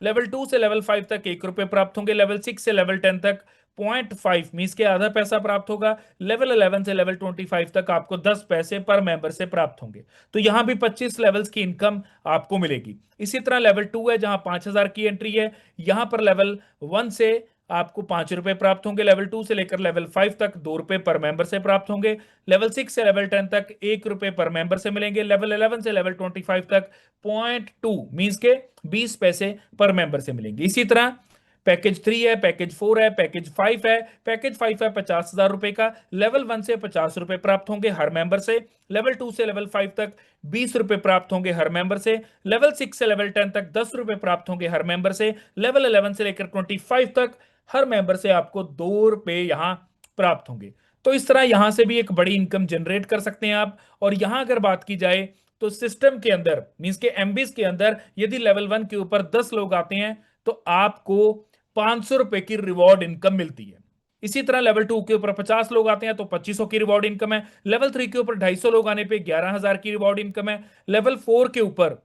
लेवल 2 से लेवल 5 तक 1 रुपए प्राप्त होंगे। लेवल 6 से लेवल 10 तक 0.5 मींस के आधा पैसा प्राप्त होगा। लेवल 11 से लेवल 25 तक आपको 10 पैसे पर मेंबर से प्राप्त होंगे। तो यहां भी 25 लेवल्स की इनकम आपको मिलेगी। इसी तरह लेवल 2 है जहां 5,000 की एंट्री है, यहां पर लेवल 1 से आपको 5 रुपए प्राप्त होंगे। लेवल 2 से लेकर लेवल 5 तक 2 रुपए पर मेंबर से प्राप्त होंगे। लेवल 6 से लेवल 10 तक 1 रुपए पर मेंबर से मिलेंगे। लेवल 11 से लेवल 25 तक 0.2 मींस के 20 पैसे पर मेंबर से मिलेंगे। इसी तरह पैकेज 3 है, पैकेज 4 है, पैकेज 5 है। पैकेज 5 है 50,000 रुपए का। लेवल 1 से 50 रुपए प्राप्त होंगे हर मेंबर से। लेवल 2 से लेवल 5 तक 20 रुपए प्राप्त होंगे हर मेंबर से। लेवल 6 से लेवल 10 तक 10 रुपए प्राप्त होंगे हर मेंबर से। लेवल 11 से लेकर 25 तक हर मेंबर से आपको 2 रुपए यहां प्राप्त होंगे। तो इस तरह यहां से भी एक बड़ी इनकम जनरेट कर सकते हैं आप। और यहां अगर बात की जाए तो सिस्टम के अंदर मींस के एमबीज के अंदर यदि लेवल 1 के ऊपर 10 लोग आते हैं तो आपको 500 रुपए की रिवॉर्ड इनकम मिलती है। इसी तरह लेवल 2 के ऊपर 50 लोग आते हैं तो 2500 की रिवॉर्ड इनकम है। लेवल 3 के ऊपर 250 लोग आने पे 11,000 की रिवॉर्ड इनकम है। लेवल 4 के ऊपर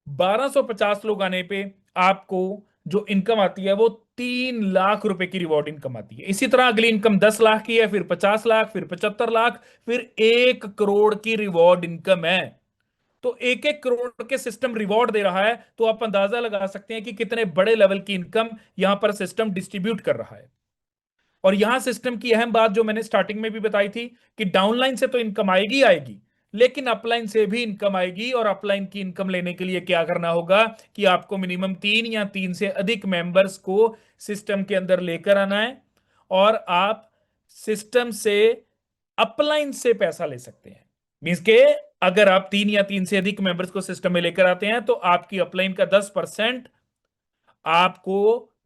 1250 लोग आने पे आपको जो इनकम आती है वो 3 लाख रुपए की रिवॉर्ड इनकम आती है। इसी तरह अगली इनकम 10 लाख की है, फिर 50 लाख, फिर 75 लाख, फिर 1 करोड़ की रिवॉर्ड इनकम है। तो 1-1 करोड़ के सिस्टम रिवॉर्ड दे रहा है, तो आप अंदाजा लगा सकते हैं कि कितने बड़े लेवल की इनकम यहां पर सिस्टम डिस्ट्रीब्यूट कर रहा है। और यहां सिस्टम की अहम बात जो मैंने स्टार्टिंग में भी बताई थी कि डाउनलाइन से तो इनकम आएगी आएगी, लेकिन अपलाइन से भी इनकम आएगी। और अपलाइन की इनकम लेने के लिए क्या करना होगा कि आपको मिनिमम 3 या 3 से अधिक मेंबर्स को सिस्टम के अंदर लेकर आना है और आप सिस्टम से अपलाइन से पैसा ले सकते हैं। मींस के अगर आप 3 या 3 से अधिक मेंबर्स को सिस्टम में लेकर आते हैं तो आपकी अपलाइन का 10% आपको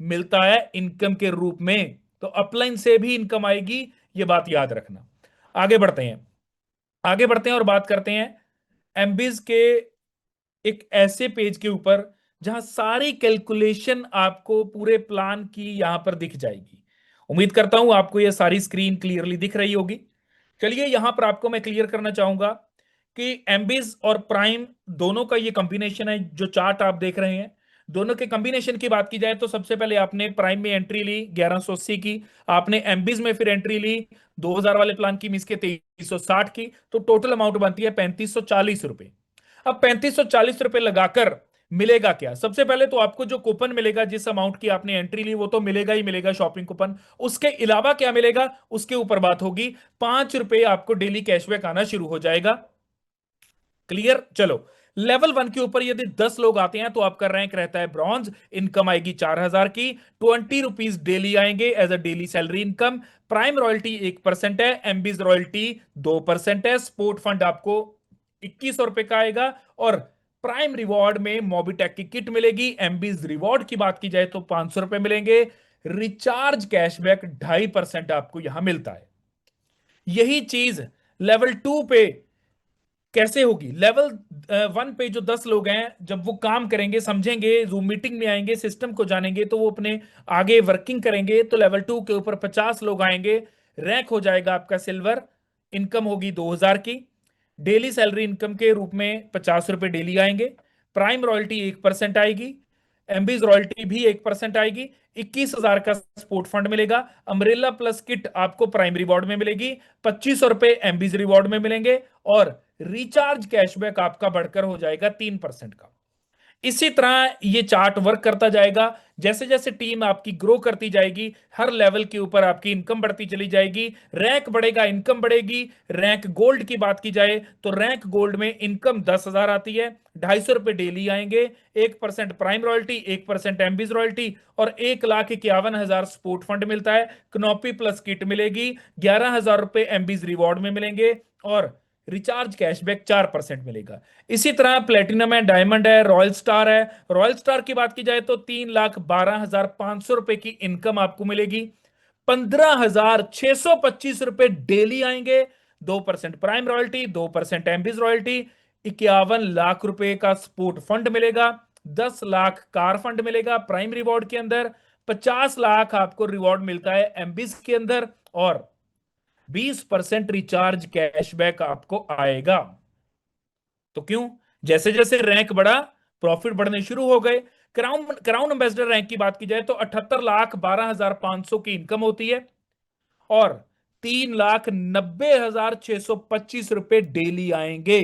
मिलता है इनकम के रूप में। तो अपलाइन से भी इनकम आएगी, ये बात याद रखना। आगे बढ़ते हैं, आगे बढ़ते हैं और बात करते हैं एमबीज के एक ऐसे पेज के ऊपर जहां सारी कैलकुलेशन आपको पूरे प्लान की यहां पर दिख जाएगी। उम्मीद करता हूं आपको यह सारी स्क्रीन क्लियरली दिख रही होगी। चलिए यहां पर आपको मैं क्लियर करना चाहूंगा कि एमबीज और प्राइम दोनों का ये कॉम्बिनेशन है। जो चार्ट आप देख रहे हैं दोनों के कॉम्बिनेशन की बात की जाए तो सबसे पहले आपने प्राइम में एंट्री ली 1180 की, आपने एमबीज में फिर एंट्री ली 2000 वाले प्लान की मीस के 2360 की, तो टोटल अमाउंट बनती है 3540 रुपए। अब 3540 रुपए लगाकर मिलेगा क्या? सबसे पहले तो आपको जो कूपन मिलेगा जिस अमाउंट की आपने एंट्री ली वो तो मिलेगा ही मिलेगा, शॉपिंग कूपन। उसके अलावा क्या मिलेगा उसके ऊपर बात होगी। 5 रुपए आपको डेली कैशबैक आना शुरू हो जाएगा। क्लियर? चलो लेवल 1 के ऊपर यदि 10 लोग आते हैं तो आपका रैंक रहता है ब्रॉन्ज। इनकम आएगी 4,000 की, 20 रुपीज डेली आएंगे as a daily salary income. Prime royalty 1% है, एमबीज रॉयल्टी 2% है। स्पोर्ट फंड आपको 2100 रुपए का आएगा। और प्राइम रिवॉर्ड में मोबिटेक की किट मिलेगी। एमबीज रिवॉर्ड की बात की जाए तो 500 रुपए मिलेंगे। रिचार्ज कैशबैक 2.5% आपको यहां मिलता है। यही चीज लेवल 2 पे कैसे होगी? लेवल 1 पे जो 10 लोग हैं जब वो काम करेंगे, समझेंगे, जूम मीटिंग में आएंगे, सिस्टम को जानेंगे, तो वो अपने आगे वर्किंग करेंगे। तो लेवल 2 के ऊपर 50 लोग आएंगे, रैंक हो जाएगा आपका सिल्वर। इनकम होगी 2000 की। डेली सैलरी इनकम के रूप में 50 रुपए डेली आएंगे। प्राइम रॉयल्टी 1% आएगी। एमबीज रॉयल्टी भी 1% आएगी। 21,000 का स्पोर्ट फंड मिलेगा। अम्ब्रेला प्लस किट आपको प्राइम रिवॉर्ड में मिलेगी। 2500 रुपए एमबीज रिवॉर्ड में मिलेंगे। और रिचार्ज कैशबैक आपका बढ़कर हो जाएगा 3% का। इसी तरह ये चार्ट वर्क करता जाएगा। जैसे जैसे टीम आपकी ग्रो करती जाएगी, हर लेवल के ऊपर आपकी इनकम बढ़ती चली जाएगी, रैंक बढ़ेगा, इनकम बढ़ेगी। रैंक गोल्ड की बात की जाए तो रैंक गोल्ड में इनकम 10,000 आती है, 250 रुपये डेली आएंगे, 1% प्राइम रॉयल्टी, 1% एमबीज रॉयल्टी, और 1,51,000 सपोर्ट फंड मिलता है। कनॉपी प्लस किट मिलेगी, 11,000 रुपये एमबीज रिवॉर्ड में मिलेंगे, और रिचार्ज कैशबैक 4% मिलेगा। इसी तरह प्लेटिनम है, डायमंड है, रॉयल स्टार है। रॉयल स्टार की बात की जाए तो 3,12,500 रुपए की इनकम आपको मिलेगी, 15,625 रुपए डेली आएंगे, 2% प्राइम रॉयल्टी, 2% एमबीज रॉयल्टी, 51 लाख रुपए का सपोर्ट फंड मिलेगा, 10 लाख कार फंड मिलेगा प्राइम रिवॉर्ड के अंदर, 50 लाख आपको रिवॉर्ड मिलता है एमबीज के अंदर, और 20% रिचार्ज कैशबैक आपको आएगा। तो क्यों? जैसे जैसे रैंक बढ़ा, प्रॉफिट बढ़ने शुरू हो गए। क्राउन क्राउन एम्बेसडर रैंक की बात की जाए तो 78,12,500 की इनकम होती है, और 3,90,625 रुपए डेली आएंगे,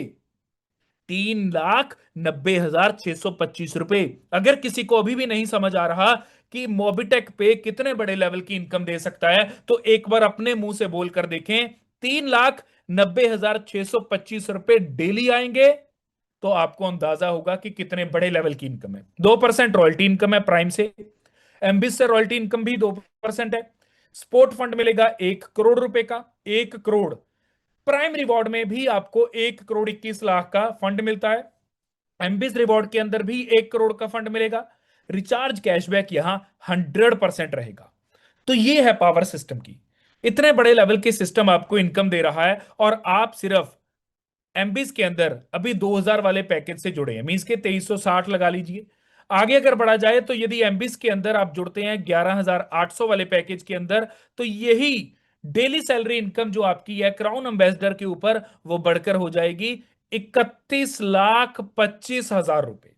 3,90,625 रुपए। अगर किसी को अभी भी नहीं समझ आ रहा कि मोबिटेक पे कितने बड़े लेवल की इनकम दे सकता है, तो एक बार अपने मुंह से बोलकर देखें, 3,90,625 रुपए डेली आएंगे, तो आपको अंदाजा होगा कि कितने बड़े लेवल की इनकम है। 2% रॉयल्टी इनकम है प्राइम से, एम्बिस से रॉयल्टी इनकम भी 2% है। स्पोर्ट फंड मिलेगा 1 करोड़ रुपए का, 1 करोड़। प्राइम रिवॉर्ड में भी आपको 1,21,00,000 का फंड मिलता है, एम्बिस रिवॉर्ड के अंदर भी 1 करोड़ का फंड मिलेगा। रिचार्ज कैशबैक यहां 100% रहेगा। तो ये है पावर सिस्टम की, इतने बड़े लेवल के सिस्टम आपको इनकम दे रहा है, और आप सिर्फ एमबीज के अंदर अभी 2,000 वाले पैकेज से जुड़े हैं, मींस के 2,360 लगा लीजिए। आगे अगर बढ़ा जाए तो यदि एमबीज के अंदर आप जुड़ते हैं 11,800 वाले पैकेज के अंदर, तो यही डेली सैलरी इनकम जो आपकी है क्राउन एम्बेसडर के ऊपर, वो बढ़कर हो जाएगी 31,25,000 रुपए।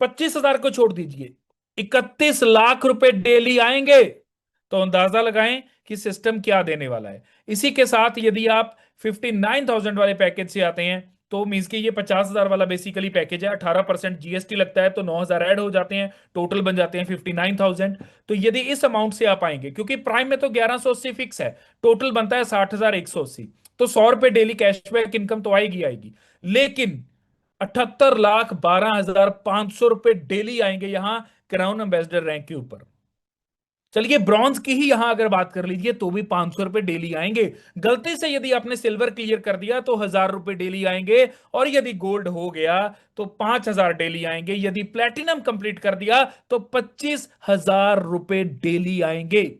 25,000 को छोड़ दीजिए, 31 लाख रुपए डेली आएंगे। तो अंदाजा लगाएं कि सिस्टम क्या देने वाला है। इसी के साथ यदि आप 59,000 वाले पैकेज से आते हैं, तो मीन्स कि ये 50,000 वाला बेसिकली पैकेज है, 18% जीएसटी लगता है, तो 9,000 ऐड हो जाते हैं, टोटल बन जाते हैं 59,000। तो यदि इस अमाउंट से आप आएंगे, क्योंकि प्राइम में तो 1180 फिक्स है, टोटल बनता है 60,180, तो 100 रुपए डेली कैशबैक इनकम तो आएगी आएगी, लेकिन 78,12,500 रुपए डेली आएंगे यहां क्राउन एम्बेसडर रैंक के ऊपर। चलिए ब्रॉन्ज की ही यहां अगर बात कर लीजिए तो भी 500 रुपए डेली आएंगे। गलती से यदि आपने सिल्वर क्लियर कर दिया तो 1,000 रुपए डेली आएंगे, और यदि गोल्ड हो गया तो 5,000 डेली आएंगे, यदि प्लेटिनम कंप्लीट कर दिया तो 25,000 रुपए डेली आएंगे।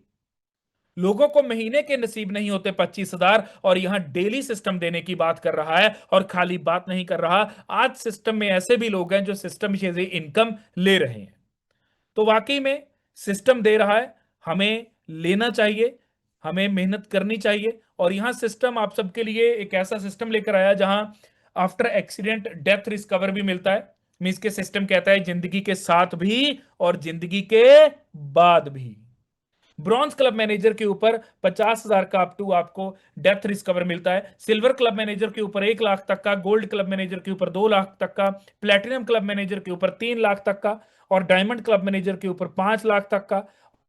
लोगों को महीने के नसीब नहीं होते 25,000, और यहां डेली सिस्टम देने की बात कर रहा है, और खाली बात नहीं कर रहा, आज सिस्टम में ऐसे भी लोग हैं जो सिस्टम से इनकम ले रहे हैं। तो वाकई में सिस्टम दे रहा है, हमें लेना चाहिए, हमें मेहनत करनी चाहिए। और यहां सिस्टम आप सबके लिए एक ऐसा सिस्टम लेकर आया जहां आफ्टर एक्सीडेंट डेथ रिस्कवर भी मिलता है। मींस के सिस्टम कहता है जिंदगी के साथ भी और जिंदगी के बाद भी। ब्रॉन्ज क्लब मैनेजर के ऊपर 50,000 का अप टू आपको डेथ रिस्क कवर मिलता है, सिल्वर क्लब मैनेजर के ऊपर 1 लाख तक का, गोल्ड क्लब मैनेजर के ऊपर 2 लाख तक का, प्लेटिनम क्लब मैनेजर के ऊपर 3 लाख तक का, और डायमंड क्लब मैनेजर के ऊपर 5 लाख तक का,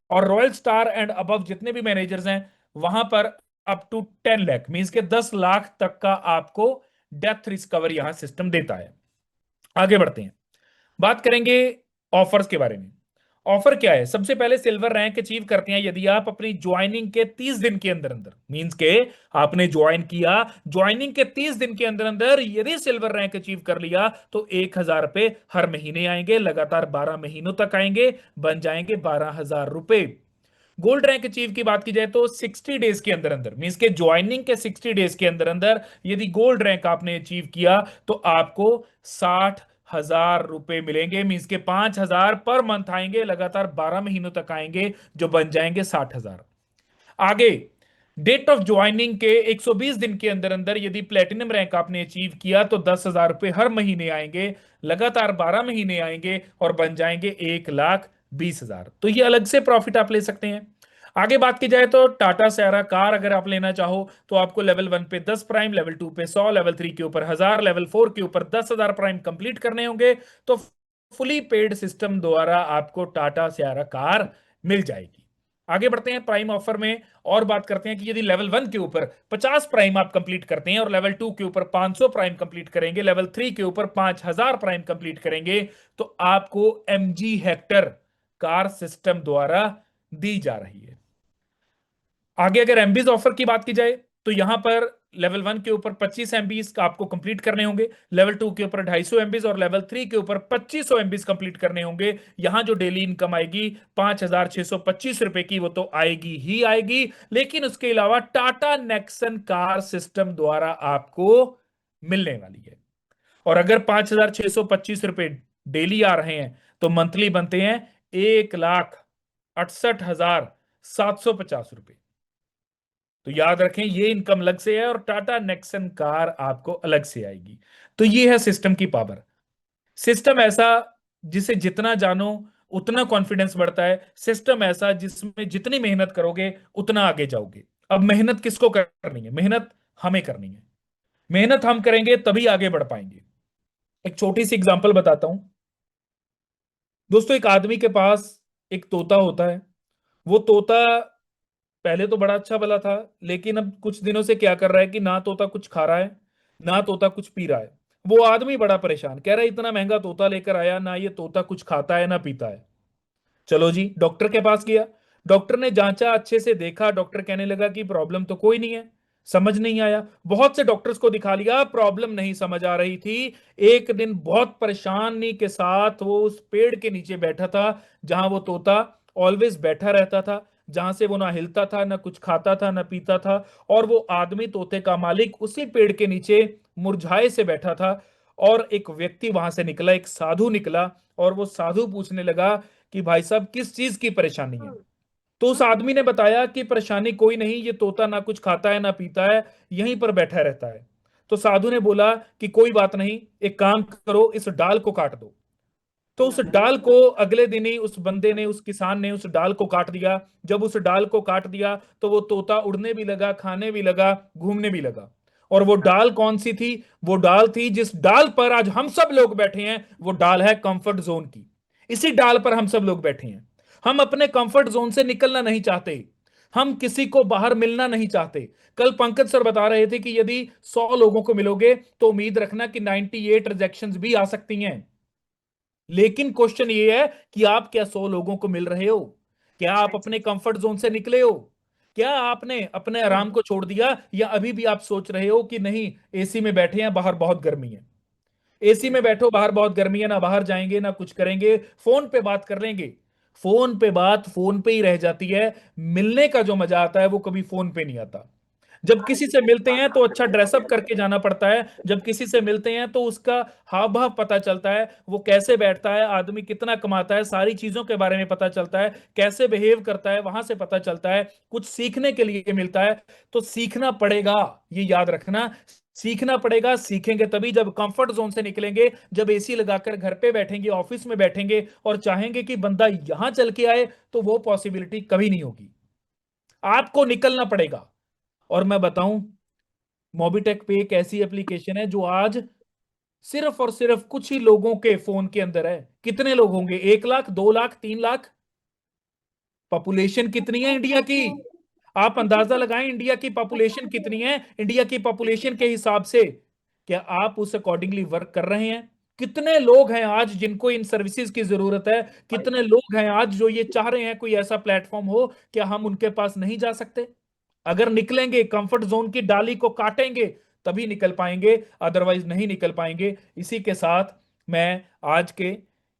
और रॉयल स्टार एंड अबव जितने भी मैनेजर्स हैं वहां पर अप टू 10 लाख, मीन्स के 10 लाख तक का आपको डेथ रिस्क कवर यहां सिस्टम देता है। आगे बढ़ते हैं, बात करेंगे ऑफर्स के बारे में। ऑफर क्या है? सबसे पहले सिल्वर रैंक अचीव करते हैं यदि आप अपनी ज्वाइनिंग के 30 दिन के अंदर अंदर, मींस के आपने ज्वाइन किया, ज्वाइनिंग के 30 दिन के अंदर अंदर यदि सिल्वर रैंक अचीव कर लिया तो 1,000 रुपए हर महीने आएंगे, लगातार 12 महीनों तक आएंगे, बन जाएंगे 12,000 रुपए। गोल्ड रैंक अचीव की बात की जाए तो 60 डेज के अंदर अंदर, मींस के ज्वाइनिंग के 60 डेज के अंदर अंदर यदि गोल्ड रैंक आपने अचीव किया तो आपको 60,000 रुपए मिलेंगे, मींस के 5,000 पर मंथ आएंगे, लगातार 12 महीनों तक आएंगे, जो बन जाएंगे 60,000। आगे डेट ऑफ ज्वाइनिंग के 120 दिन के अंदर अंदर यदि प्लेटिनम रैंक आपने अचीव किया तो 10,000 रुपए हर महीने आएंगे, लगातार 12 महीने आएंगे, और बन जाएंगे 1,20,000। तो ये अलग से प्रॉफिट आप ले सकते हैं। आगे बात की जाए तो टाटा सैरा कार अगर आप लेना चाहो तो आपको लेवल 1 पे 10 प्राइम, लेवल 2 पे 100, लेवल 3 के ऊपर 1000, लेवल 4 के ऊपर 10,000 प्राइम कंप्लीट करने होंगे तो फुली पेड सिस्टम द्वारा आपको टाटा सैरा कार मिल जाएगी। आगे बढ़ते हैं प्राइम ऑफर में और बात करते हैं कि यदि लेवल 1 के ऊपर 50 प्राइम आप कंप्लीट करते हैं और लेवल 2 के ऊपर 500 प्राइम कंप्लीट करेंगे, लेवल 3 के ऊपर 5000 प्राइम कंप्लीट करेंगे तो आपको एमजी हेक्टर कार सिस्टम द्वारा दी जा रही है। आगे अगर एमबीज ऑफर की बात की जाए तो यहां पर लेवल 1 के ऊपर 25 एमबीज आपको कंप्लीट करने होंगे, लेवल 2 के ऊपर 250 एमबीज और लेवल 3 के ऊपर 2500 एमबीज कंप्लीट करने होंगे। यहां जो डेली इनकम आएगी 5,625 रुपए की वो तो आएगी ही आएगी, लेकिन उसके अलावा टाटा नेक्सन कार सिस्टम द्वारा आपको मिलने वाली है। और अगर 5,625 रुपए डेली आ रहे हैं तो मंथली बनते हैं 1,68,750 रुपए। तो याद रखें ये इनकम अलग से है और टाटा नेक्सन कार आपको अलग से आएगी। तो ये है सिस्टम की पावर। सिस्टम ऐसा जिसे जितना जानो उतना कॉन्फिडेंस बढ़ता है, सिस्टम ऐसा जिसमें जितनी मेहनत करोगे उतना आगे जाओगे। अब मेहनत किसको करनी है? मेहनत हमें करनी है। मेहनत हम करेंगे तभी आगे बढ़ पाएंगे। एक छोटी सी एग्जांपल बताता हूं दोस्तों। एक आदमी के पास एक तोता होता है। वो तोता पहले तो बड़ा अच्छा भला था, लेकिन अब कुछ दिनों से क्या कर रहा है कि ना तोता कुछ खा रहा है ना तोता कुछ पी रहा है। वो आदमी बड़ा परेशान, कह रहा है इतना महंगा तोता लेकर आया, ना ये तोता कुछ खाता है ना पीता है। चलो जी डॉक्टर के पास गया। डॉक्टर ने जांचा, अच्छे से देखा। डॉक्टर कहने लगा कि प्रॉब्लम तो कोई नहीं है, समझ नहीं आया। बहुत से डॉक्टर्स को दिखा लिया, प्रॉब्लम नहीं समझ आ रही थी। एक दिन बहुत परेशानी के साथ वो उस पेड़ के नीचे बैठा था जहां वो तोता ऑलवेज बैठा रहता था, जहां से वो ना हिलता था ना कुछ खाता था ना पीता था। और वो आदमी तोते का मालिक उसी पेड़ के नीचे मुरझाए से बैठा था। और एक व्यक्ति वहां से निकला, एक साधु निकला, और वो साधु पूछने लगा कि भाई साहब किस चीज की परेशानी है। तो उस आदमी ने बताया कि परेशानी कोई नहीं, ये तोता ना कुछ खाता है ना पीता है, यहीं पर बैठा रहता है। तो साधु ने बोला कि कोई बात नहीं, एक काम करो, इस डाल को काट दो। तो उस डाल को अगले दिन ही उस बंदे ने, उस किसान ने उस डाल को काट दिया। जब उस डाल को काट दिया तो वो तोता उड़ने भी लगा, खाने भी लगा, घूमने भी लगा। और वो डाल कौन सी थी? वो डाल थी जिस डाल पर आज हम सब लोग बैठे हैं, वो डाल है कंफर्ट जोन की। इसी डाल पर हम सब लोग बैठे हैं। हम अपने कंफर्ट जोन से निकलना नहीं चाहते, हम किसी को बाहर मिलना नहीं चाहते। कल पंकज सर बता रहे थे कि यदि 100 लोगों को मिलोगे तो उम्मीद रखना कि 98 रिजेक्शंस भी आ सकती हैं। लेकिन क्वेश्चन ये है कि आप क्या 100 लोगों को मिल रहे हो? क्या आप अपने कंफर्ट जोन से निकले हो? क्या आपने अपने आराम को छोड़ दिया, या अभी भी आप सोच रहे हो कि नहीं एसी में बैठे हैं, बाहर बहुत गर्मी है? एसी में बैठो, बाहर बहुत गर्मी है, ना बाहर जाएंगे ना कुछ करेंगे, फोन पे बात कर लेंगे। फोन पे बात फोन पे ही रह जाती है। मिलने का जो मजा आता है वो कभी फोन पे नहीं आता। जब किसी से मिलते हैं तो अच्छा ड्रेसअप करके जाना पड़ता है। जब किसी से मिलते हैं तो उसका हाव भाव पता चलता है, वो कैसे बैठता है, आदमी कितना कमाता है, सारी चीजों के बारे में पता चलता है, कैसे बिहेव करता है वहां से पता चलता है, कुछ सीखने के लिए मिलता है। तो सीखना पड़ेगा, ये याद रखना। सीखना पड़ेगा, सीखेंगे तभी जब कंफर्ट जोन से निकलेंगे, जब एसी लगाकर घर पे बैठेंगे, ऑफिस में बैठेंगे और चाहेंगे कि बंदा यहां चल के आए, तो वो पॉसिबिलिटी कभी नहीं होगी। आपको निकलना पड़ेगा। और मैं बताऊं, मोबिटेक पे एक ऐसी एप्लीकेशन है जो आज सिर्फ और सिर्फ कुछ ही लोगों के फोन के अंदर है। कितने लोग होंगे? 1 लाख, 2 लाख, 3 लाख? पॉपुलेशन कितनी है इंडिया की? आप अंदाजा लगाएं इंडिया की पॉपुलेशन कितनी है। इंडिया की पॉपुलेशन के हिसाब से क्या आप उस अकॉर्डिंगली वर्क कर रहे हैं? कितने लोग हैं आज जिनको इन सर्विसेज की जरूरत है? कितने लोग हैं आज जो ये चाह रहे हैं कोई ऐसा प्लेटफॉर्म हो, क्या हम उनके पास नहीं जा सकते? अगर निकलेंगे, कंफर्ट जोन की डाली को काटेंगे, तभी निकल पाएंगे, अदरवाइज नहीं निकल पाएंगे। इसी के साथ मैं आज के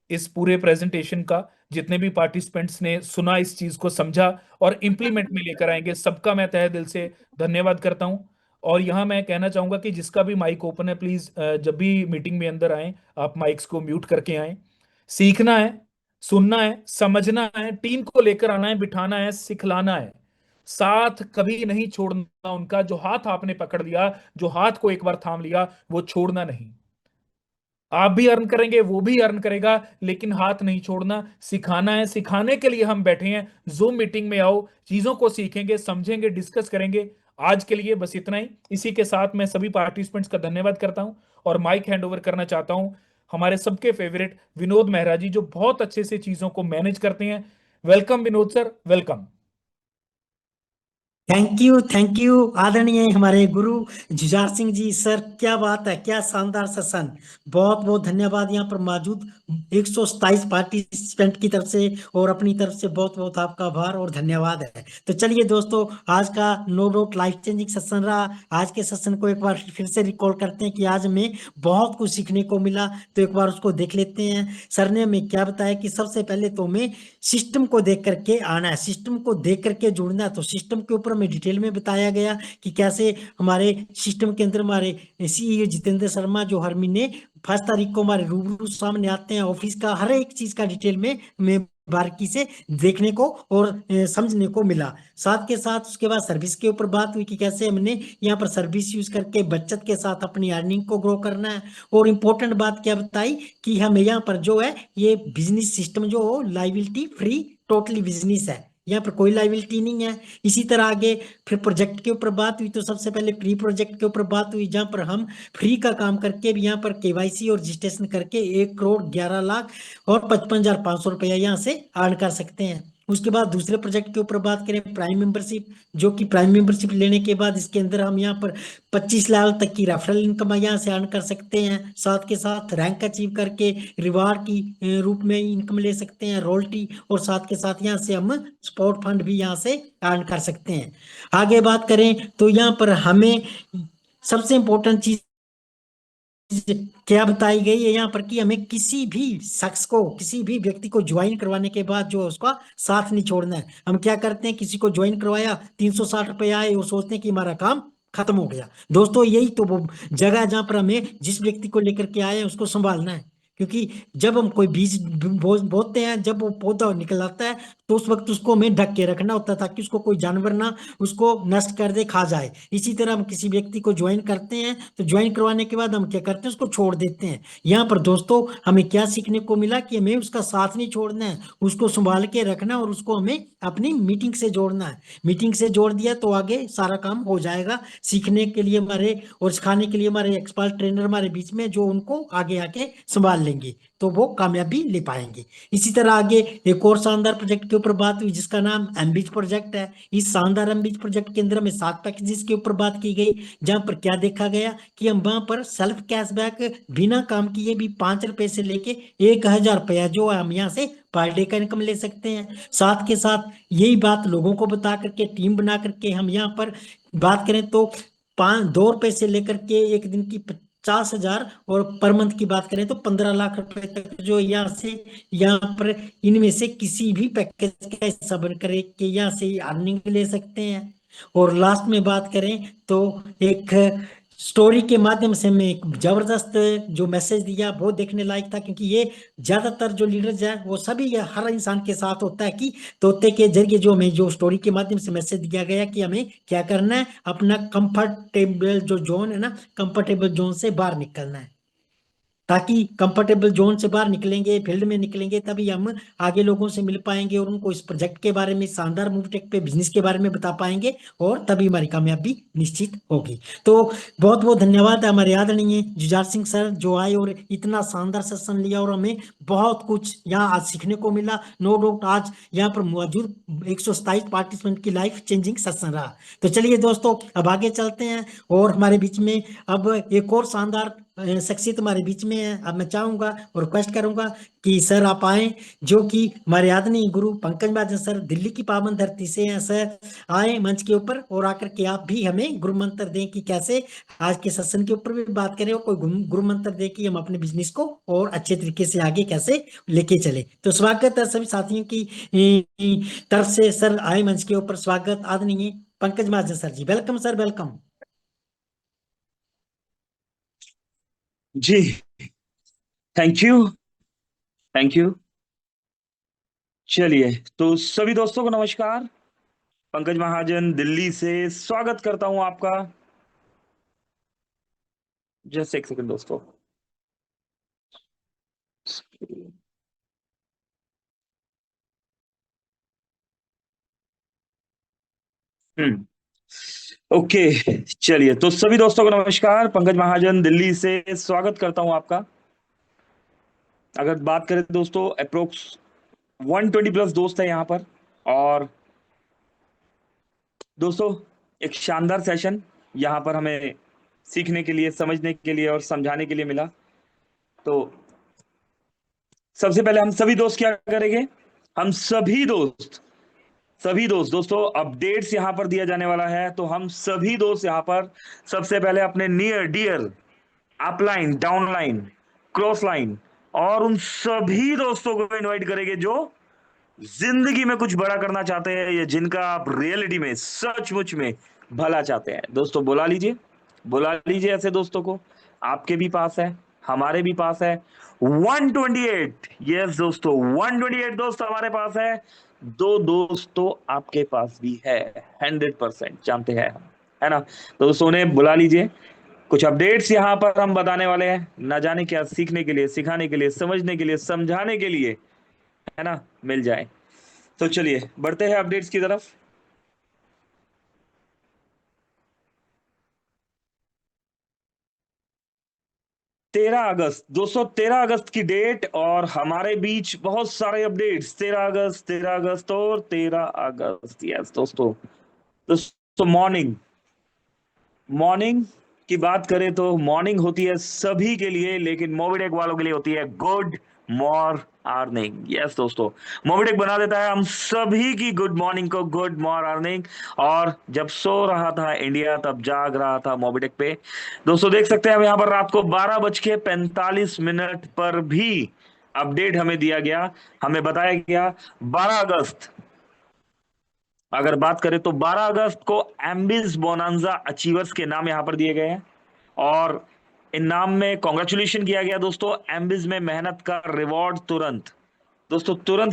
इस पूरे प्रेजेंटेशन का, जितने भी पार्टिसिपेंट्स ने सुना, इस चीज को समझा और इंप्लीमेंट में लेकर आएंगे, सबका मैं तहे दिल से धन्यवाद करता हूं। और यहां मैं कहना चाहूंगा कि जिसका भी माइक ओपन है, प्लीज जब भी मीटिंग में अंदर आए आप माइक्स को म्यूट करके आए। सीखना है, सुनना है, समझना है, टीम को लेकर आना है, बिठाना है, सिखलाना है। साथ कभी नहीं छोड़ना उनका। जो हाथ आपने पकड़ लिया, जो हाथ को एक बार थाम लिया, वो छोड़ना नहीं। आप भी अर्न करेंगे, वो भी अर्न करेगा, लेकिन हाथ नहीं छोड़ना, सिखाना है। सिखाने के लिए हम बैठे हैं। जूम मीटिंग में आओ, चीजों को सीखेंगे, समझेंगे, डिस्कस करेंगे। आज के लिए बस इतना ही। इसी के साथ मैं सभी पार्टिसिपेंट्स का धन्यवाद करता हूं और माइक हैंड ओवर करना चाहता हूं हमारे सबके फेवरेट विनोद मेहरा जी, जो बहुत अच्छे से चीजों को मैनेज करते हैं। Welcome Vinod sir, welcome. Thank you आदरणीय हमारे गुरु जुझार सिंह जी सर, क्या बात है, क्या शानदार सेशन। बहुत बहुत धन्यवाद यहाँ पर मौजूद 127 पार्टिसिपेंट की तरफ से और अपनी तरफ से बहुत बहुत आपका आभार और धन्यवाद है। तो चलिए दोस्तों, आज का no doubt life changing session रहा। आज के सेशन को एक बार फिर से रिकॉल करते हैं कि आज हमें बहुत कुछ सीखने को मिला। तो एक बार उसको देख लेते हैं। सर ने हमें क्या बताया कि सबसे पहले तो हमें सिस्टम को देख करके आना है, सिस्टम को देख करके जुड़ना है। तो सिस्टम के ऊपर हमें डिटेल में बताया गया कि कैसे हमारे सिस्टम के अंदर हमारे सीईओ जितेंद्र शर्मा जो हर महीने 1 तारीख को हमारे रूबरू सामने आते हैं, ऑफिस का हर एक चीज का डिटेल में हमें बारीकी से देखने को और समझने को मिला। साथ के साथ उसके बाद सर्विस के ऊपर बात हुई कि कैसे हमने यहाँ पर सर्विस यूज करके बचत के साथ अपनी अर्निंग को ग्रो करना है। और इम्पोर्टेंट बात क्या बताई कि हमें यहाँ पर जो है ये बिजनेस सिस्टम जो हो लाइबिलिटी फ्री टोटली बिजनेस है, यहाँ पर कोई लाइबिलिटी नहीं है। इसी तरह आगे फिर प्रोजेक्ट के ऊपर बात हुई। तो सबसे पहले प्री प्रोजेक्ट के ऊपर बात हुई, जहाँ पर हम फ्री का काम करके भी यहाँ पर केवाईसी और रजिस्ट्रेशन करके 1 करोड़ 11 लाख और 55,500 रुपया यहाँ से अर्न कर सकते हैं। उसके बाद दूसरे प्रोजेक्ट के ऊपर बात करें प्राइम मेंबरशिप, जो कि प्राइम मेंबरशिप लेने के बाद इसके अंदर हम यहाँ पर 25 लाख तक की रेफरल इनकम यहाँ से अर्न कर सकते हैं। साथ के साथ रैंक अचीव करके रिवार्ड की रूप में इनकम ले सकते हैं, रॉयल्टी, और साथ के साथ यहाँ से हम स्पॉट फंड भी यहाँ से अर्न कर सकते हैं। आगे बात करें तो यहाँ पर हमें सबसे इंपॉर्टेंट चीज क्या बताई गई है यहाँ पर कि हमें किसी भी शख्स को, किसी भी व्यक्ति को ज्वाइन करवाने के बाद जो है उसका साथ नहीं छोड़ना है। हम क्या करते हैं, किसी को ज्वाइन करवाया, 360 रुपये आए और सोचते हैं कि हमारा काम खत्म हो गया। दोस्तों यही तो वो जगह है जहाँ पर हमें जिस व्यक्ति को लेकर के आए हैं उसको संभालना है। क्योंकि जब हम कोई बीज बोते हैं, जब वो पौधा निकल आता है, तो उस वक्त उसको हमें ढक के रखना होता था कि उसको कोई जानवर ना उसको नष्ट कर दे, खा जाए। इसी तरह हम किसी व्यक्ति को ज्वाइन करते हैं तो ज्वाइन करवाने के बाद हम क्या करते हैं, उसको छोड़ देते हैं। यहाँ पर दोस्तों हमें क्या सीखने को मिला कि हमें उसका साथ नहीं छोड़ना है, उसको संभाल के रखना और उसको हमें अपनी मीटिंग से जोड़ना है। मीटिंग से जोड़ दिया तो आगे सारा काम हो जाएगा। सीखने के लिए हमारे और सिखाने के लिए हमारे एक्सपर्ट ट्रेनर हमारे बीच में जो उनको आगे आके संभाल लेंगे, तो वो कामयाबी ले पाएंगे। इसी तरह आगे एक और शानदार प्रोजेक्ट के ऊपर बात हुई जिसका नाम एमबीच प्रोजेक्ट है। इस शानदार एमबीच प्रोजेक्ट के अंदर हमें 7 पैकेजेस के ऊपर बात की गई, जहां पर क्या देखा गया कि हम वहां पर सेल्फ कैशबैक बिना काम किए भी 5 रुपए से लेके 1,000 रुपया जो है हम यहाँ से पर डे का इनकम ले सकते हैं। साथ के साथ यही बात लोगों को बता करके टीम बना करके हम यहाँ पर बात करें तो 2 रुपए से लेकर के एक दिन की 50,000 और पर मंथ की बात करें तो 15 लाख रुपए तक जो यहाँ से यहाँ पर इनमें से किसी भी पैकेज का हिस्सा बन कर के यहाँ से अर्निंग ले सकते हैं। और लास्ट में बात करें तो एक स्टोरी के माध्यम से मैं एक जबरदस्त जो मैसेज दिया वो देखने लायक था, क्योंकि ये ज्यादातर जो लीडर्स है वो सभी हर इंसान के साथ होता है कि तोते के जरिए जो हमें जो स्टोरी के माध्यम से मैसेज दिया गया कि हमें क्या करना है, अपना कंफर्टेबल जो जोन है ना, कंफर्टेबल जोन से बाहर निकलना है। ताकि कंफर्टेबल जोन से बाहर निकलेंगे, फील्ड में निकलेंगे, तभी हम आगे लोगों से मिल पाएंगे और उनको इस प्रोजेक्ट के बारे में, शानदार मूवटेक पे बिजनेस के बारे में बता पाएंगे, और तभी हमारी कामयाबी निश्चित होगी। तो बहुत बहुत धन्यवाद है हमारे आदरणीय जुझार सिंह सर जो आए और इतना शानदार सेशन लिया और हमें बहुत कुछ यहाँ आज सीखने को मिला। नो डाउट आज यहाँ पर मौजूद 127 पार्टिसिपेंट की लाइफ चेंजिंग सेशन रहा। तो चलिए दोस्तों अब आगे चलते हैं और हमारे बीच में अब एक और शानदार शख्सियत हमारे बीच में है। अब मैं चाहूंगा और रिक्वेस्ट करूंगा कि सर आप आए, जो कि हमारे आदरणीय गुरु पंकज महाजन सर दिल्ली की पावन धरती से हैं। सर आए मंच के ऊपर और आकर के आप भी हमें गुरु मंत्र दें कि कैसे आज के सत्संग के ऊपर भी बात करें और कोई गुरु मंत्र दे कि हम अपने बिजनेस को और अच्छे तरीके से आगे कैसे लेके चले। तो स्वागत है सभी साथियों की तरफ से। सर आए मंच के ऊपर, स्वागत आदरणीय Pankaj Mahajan sir ji, welcome sir, welcome. जी, थैंक यू, थैंक यू। चलिए, तो सभी दोस्तों को नमस्कार। पंकज महाजन दिल्ली से स्वागत करता हूं आपका। जस्ट एक सेकंड दोस्तों। ओके, चलिए तो सभी दोस्तों को नमस्कार। पंकज महाजन दिल्ली से स्वागत करता हूं आपका। अगर बात करें दोस्तों, अप्रोक्स 120 प्लस दोस्त है यहाँ पर। और दोस्तों, एक शानदार सेशन यहाँ पर हमें सीखने के लिए, समझने के लिए और समझाने के लिए मिला। तो सबसे पहले हम सभी दोस्त क्या करेंगे, हम सभी दोस्त दोस्तों अपडेट्स यहाँ पर दिया जाने वाला है। तो हम सभी दोस्त यहाँ पर सबसे पहले अपने near dear upline, downline, cross line और उन सभी दोस्तों को इनवाइट करेंगे जो जिंदगी में कुछ बड़ा करना चाहते हैं या जिनका आप रियलिटी में सचमुच में भला चाहते हैं। दोस्तों बुला लीजिए ऐसे दोस्तों को। आपके भी पास है, हमारे भी पास है 128। यस दोस्तों, 128 दोस्त हमारे पास है। 2 दोस्त तो आपके पास भी है, 100% जानते हैं हम, है ना। तो दोस्तों उन्हें बुला लीजिए। कुछ अपडेट्स यहाँ पर हम बताने वाले हैं, ना जाने क्या सीखने के लिए, सिखाने के लिए, समझने के लिए, समझाने के लिए, है ना, मिल जाए। तो चलिए बढ़ते हैं अपडेट्स की तरफ। 13 अगस्त दोस्तों, 13 अगस्त की डेट और हमारे बीच बहुत सारे अपडेट्स। 13 अगस्त, 13 अगस्त और 13 अगस्त। यस दोस्तों, दोस्तों मॉर्निंग मॉर्निंग की बात करें तो मॉर्निंग होती है सभी के लिए, लेकिन मोबिटेक वालों के लिए होती है गुड मॉर्निंग। यस दोस्तों, मोबिटेक बना देता है हम सभी की गुड मॉर्निंग को गुड मॉर्निंग। और जब सो रहा था इंडिया तब जाग रहा था मोबिटेक पे। दोस्तों देख सकते हैं हम यहाँ पर रात को 12:45 पर भी अपडेट हमें दिया गया, हमें बताया गया 12 अगस्त। अगर बात करें तो 12 अगस्त को एम्बिस बोनांजा अचीवर्स के नाम यहां पर दिए गए हैं और इन नाम में कॉन्ग्रेचुलेशन किया गया। दोस्तों एम्बिस में मेहनत का रिवॉर्ड तुरंत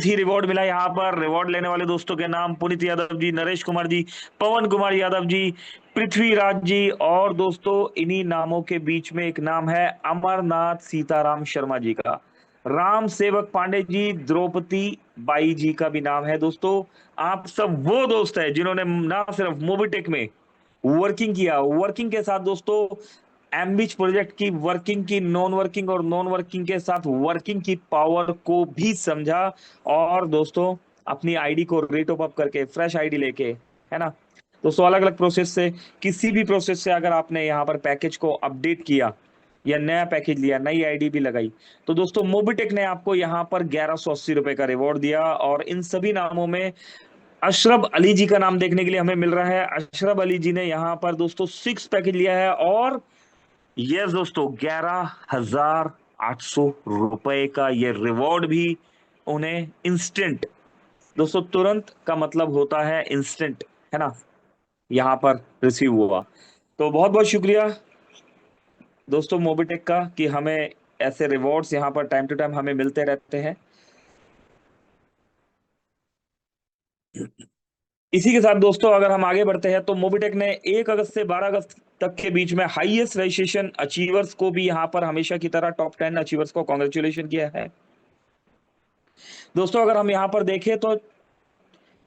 ही रिवॉर्ड मिला। यहाँ पर रिवॉर्ड लेने वाले दोस्तों के नाम पुनीत यादव जी, नरेश कुमार जी, पवन कुमार यादव जी, पृथ्वीराज जी और दोस्तों इन्हीं नामों के बीच में एक नाम है अमरनाथ सीताराम शर्मा जी का। राम सेवक पांडे जी, द्रौपदी बाई जी का भी नाम है। दोस्तों आप सब वो दोस्त है जिन्होंने ना सिर्फ मोबिटेक में वर्किंग किया, वर्किंग के साथ दोस्तों एम्बिच प्रोजेक्ट की वर्किंग की, नॉन वर्किंग और नॉन वर्किंग के साथ वर्किंग की पावर को भी समझा। और दोस्तों अपनी आईडी को रेट अप करके फ्रेश आईडी लेके, है ना दोस्तों, अलग अलग प्रोसेस से, किसी भी प्रोसेस से अगर आपने यहाँ पर पैकेज को अपडेट किया या नया पैकेज लिया, नई आईडी भी लगाई, तो दोस्तों मोबिटेक ने आपको यहाँ पर 1180 रुपए का रिवॉर्ड दिया। और इन सभी नामों में अशरफ अली जी का नाम देखने के लिए हमें मिल रहा है। अशरफ अली जी ने यहाँ पर दोस्तों 6 पैकेज लिया है और यस दोस्तों 11,800 रुपए का ये रिवॉर्ड भी उन्हें इंस्टेंट, दोस्तों तुरंत का मतलब होता है इंस्टेंट, है ना, यहां पर रिसीव हुआ। तो बहुत बहुत शुक्रिया दोस्तों मोबिटेक का कि हमें ऐसे रिवॉर्ड्स यहाँ पर टाइम टू टाइम हमें मिलते रहते हैं। इसी के साथ दोस्तों अगर हम आगे बढ़ते हैं तो मोबिटेक ने 1 अगस्त से 12 अगस्त तक के बीच में हाईएस्ट रजिस्ट्रेशन अचीवर्स को भी यहाँ पर हमेशा की तरह टॉप 10 अचीवर्स को कॉन्ग्रेचुलेशन किया है। दोस्तों अगर हम यहाँ पर देखें तो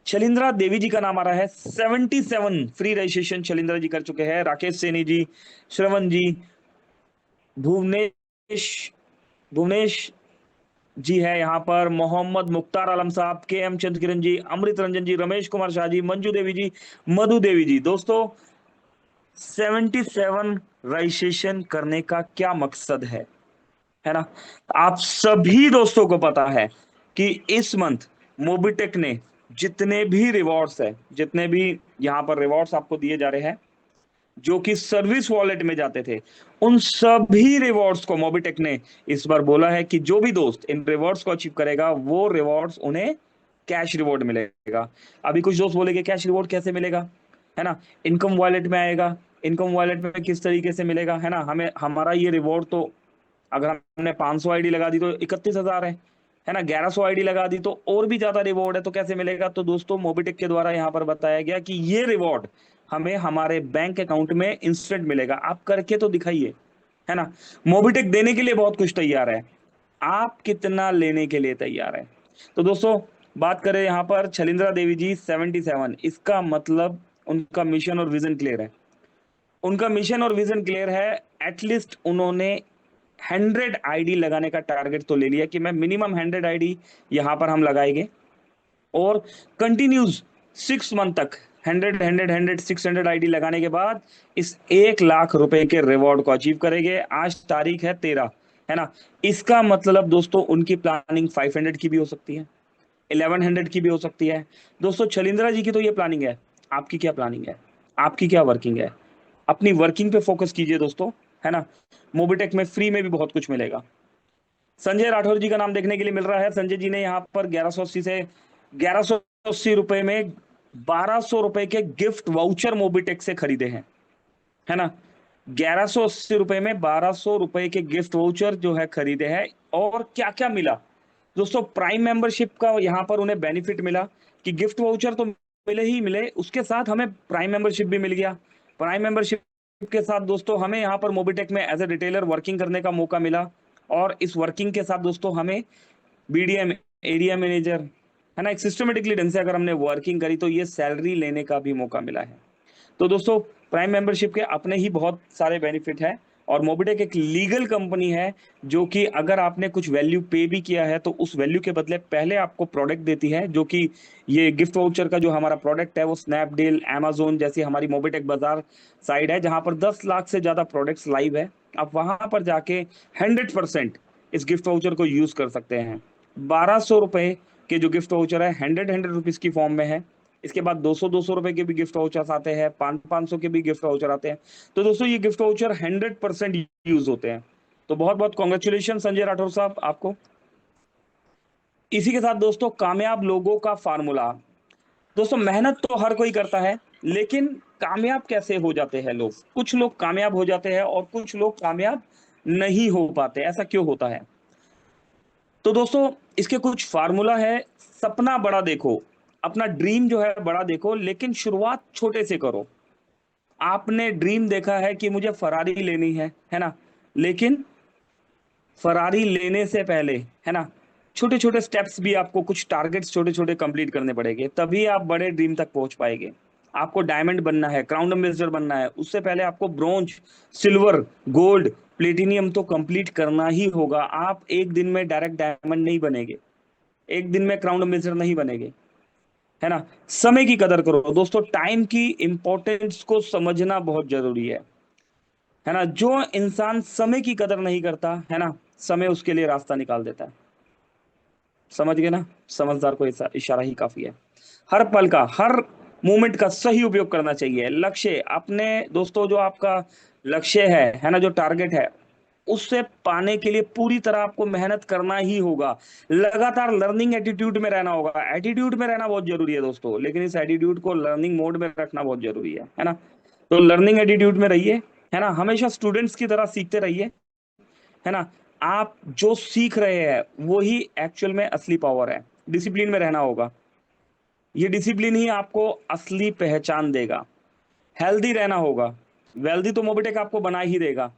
शैलिंद्रा देवी जी का नाम आ रहा है। 77 फ्री रजिस्ट्रेशन शैलिंद्रा जी कर चुके हैं। राकेश सैनी जी, श्रवण जी, भुवनेश भुवनेश जी है यहाँ पर, मोहम्मद मुख्तार आलम साहब, के एम चंद्रकिरण जी, अमृत रंजन जी, रमेश कुमार शाह जी, मंजू देवी जी, मधु देवी जी। दोस्तों 77 रजिस्ट्रेशन करने का क्या मकसद है ना। आप सभी दोस्तों को पता है कि इस मंथ मोबिटेक ने जितने भी रिवॉर्ड्स है, जितने भी यहाँ पर रिवॉर्ड्स आपको दिए जा रहे हैं जो कि सर्विस वॉलेट में जाते थे, उन सभी रिवॉर्ड्स को मोबिटेक ने इस बार बोला है कि जो भी दोस्त इन रिवॉर्ड्स को अचीव करेगा वो रिवॉर्ड्स उन्हें कैश रिवॉर्ड मिलेगा। अभी कुछ दोस्त बोलेंगे कैश रिवॉर्ड कैसे मिलेगा, है ना, इनकम वॉलेट में आएगा, इनकम वॉलेट में किस तरीके से मिलेगा, है ना, हमें हमारा ये रिवॉर्ड तो अगर हमने 500 आईडी लगा दी तो 31,000 है ना, 1100 आईडी लगा दी तो और भी ज्यादा रिवॉर्ड है, तो कैसे मिलेगा। तो दोस्तों मोबिटेक के द्वारा यहाँ पर बताया गया कि ये रिवॉर्ड हमें हमारे बैंक अकाउंट में इंस्टेंट मिलेगा। आप करके तो दिखाइए, है ना। मोबिटेक देने के लिए बहुत कुछ तैयार है, आप कितना लेने के लिए तैयार है। तो दोस्तों बात करें यहाँ पर शैलिंद्रा देवी जी 77, इसका मतलब उनका मिशन और विजन क्लियर है। उनका मिशन और विजन क्लियर है। एटलीस्ट उन्होंने 100 आईडी लगाने का टारगेट तो ले लिया कि मैं मिनिमम 100 आईडी यहां पर हम लगाएंगे, और कंटिन्यूस 6 मंथ तक 100 आईडी लगाने के बाद इस 1 लाख रुपए के रिवॉर्ड को अचीव करेंगे। आज तारीख है 13, है ना। इसका मतलब दोस्तों उनकी प्लानिंग 500 की भी हो सकती है, 1100 की भी हो सकती है। दोस्तों छलिंद्रा जी की तो ये प्लानिंग है, आपकी क्या प्लानिंग है, आपकी क्या वर्किंग है? अपनी वर्किंग पे फोकस कीजिए दोस्तों, है ना। मोबिटेक में फ्री में भी बहुत कुछ मिलेगा। संजय राठौर जी का नाम देखने के लिए मिल रहा है। संजय जी ने यहाँ पर 1180 रुपए में 1200 रुपए के गिफ्ट वाउचर मोबिटेक से खरीदे हैं, है ना। 1180 रुपए में 1200 रुपए के गिफ्ट वाउचर जो है खरीदे हैं। और क्या क्या मिला दोस्तों, प्राइम मेंबरशिप का यहाँ पर उन्हें बेनिफिट मिला कि गिफ्ट वाउचर तो मिले ही मिले, उसके साथ हमें प्राइम मेंबरशिप भी मिल गया। प्राइम मेंबरशिप के साथ दोस्तों हमें यहाँ पर मोबिटेक में एज ए रिटेलर वर्किंग करने का मौका मिला, और इस वर्किंग के साथ दोस्तों हमें बीडीएम, एरिया मैनेजर, है ना, एक सिस्टमेटिकली ढंग से अगर हमने वर्किंग करी तो ये सैलरी लेने का भी मौका मिला है। तो दोस्तों प्राइम मेंबरशिप के अपने ही बहुत सारे बेनिफिट है, और मोबिटेक एक लीगल कंपनी है जो कि अगर आपने कुछ वैल्यू पे भी किया है तो उस वैल्यू के बदले पहले आपको प्रोडक्ट देती है, जो कि ये गिफ्ट वाउचर का जो हमारा प्रोडक्ट है वो स्नैपडील, अमेजोन जैसी हमारी मोबिटेक बाजार साइड है जहां पर 10 लाख से ज्यादा प्रोडक्ट्स लाइव है। आप वहां पर जाके 100% इस गिफ्ट वाउचर को यूज कर सकते हैं। 1200 रुपए के जो गिफ्ट वाउचर है 100 रुपीज की फॉर्म में है। इसके बाद 200 रुपए के भी गिफ्ट वाउचर्स आते हैं, 500 के भी गिफ्ट वाउचर आते हैं। तो दोस्तों ये गिफ्ट वाउचर 100% यूज होते हैं। तो बहुत बहुत कॉन्ग्रेचुलेशन संजय राठौर साहब आपको। इसी के साथ दोस्तों कामयाब लोगों का फार्मूला। दोस्तों मेहनत तो हर कोई करता है, लेकिन कामयाब कैसे हो जाते हैं लोग? कुछ लोग कामयाब हो जाते हैं और कुछ लोग कामयाब नहीं हो पाते। ऐसा क्यों होता है? तो दोस्तों इसके कुछ फार्मूला है। सपना बड़ा देखो, अपना ड्रीम जो है बड़ा देखो, लेकिन शुरुआत छोटे से करो। आपने ड्रीम देखा है कि मुझे फरारी लेनी है ना, लेकिन फरारी लेने से पहले, है ना, छोटे छोटे स्टेप्स भी आपको, कुछ टारगेट्स छोटे छोटे कंप्लीट करने पड़ेंगे, तभी आप बड़े ड्रीम तक पहुंच पाएंगे। आपको डायमंड बनना है, क्राउन एम्बेसडर बनना है, उससे पहले आपको ब्रोंज, सिल्वर, गोल्ड, प्लेटिनियम तो कंप्लीट करना ही होगा। आप एक दिन में डायरेक्ट डायमंड नहीं बनेंगे, एक दिन में क्राउन एम्बेसडर नहीं बनेंगे, है ना। समय की कदर करो दोस्तों, टाइम की इंपॉर्टेंस को समझना बहुत जरूरी है ना। जो इंसान समय की कदर नहीं करता है ना, समय उसके लिए रास्ता निकाल देता है। समझ गए ना? समझदार को इशारा ही काफी है। हर पल का, हर मोमेंट का सही उपयोग करना चाहिए। लक्ष्य अपने दोस्तों, जो आपका लक्ष्य है ना, जो टारगेट है, उससे पाने के लिए पूरी तरह आपको मेहनत करना ही होगा। लगातार लर्निंग एटीट्यूड में रहना होगा। एटीट्यूड में रहना बहुत जरूरी है दोस्तों, लेकिन इस एटीट्यूड को लर्निंग मोड में रखना बहुत जरूरी है ना। तो लर्निंग एटीट्यूड में रहिए, है ना। हमेशा स्टूडेंट्स की तरह सीखते रहिए, है ना। आप जो सीख रहे हैं वो ही एक्चुअल में असली पावर है। डिसिप्लिन में रहना होगा, ये डिसिप्लिन ही आपको असली पहचान देगा। हेल्दी रहना होगा, वेल्दी तो मोबिटेक आपको बना ही देगा,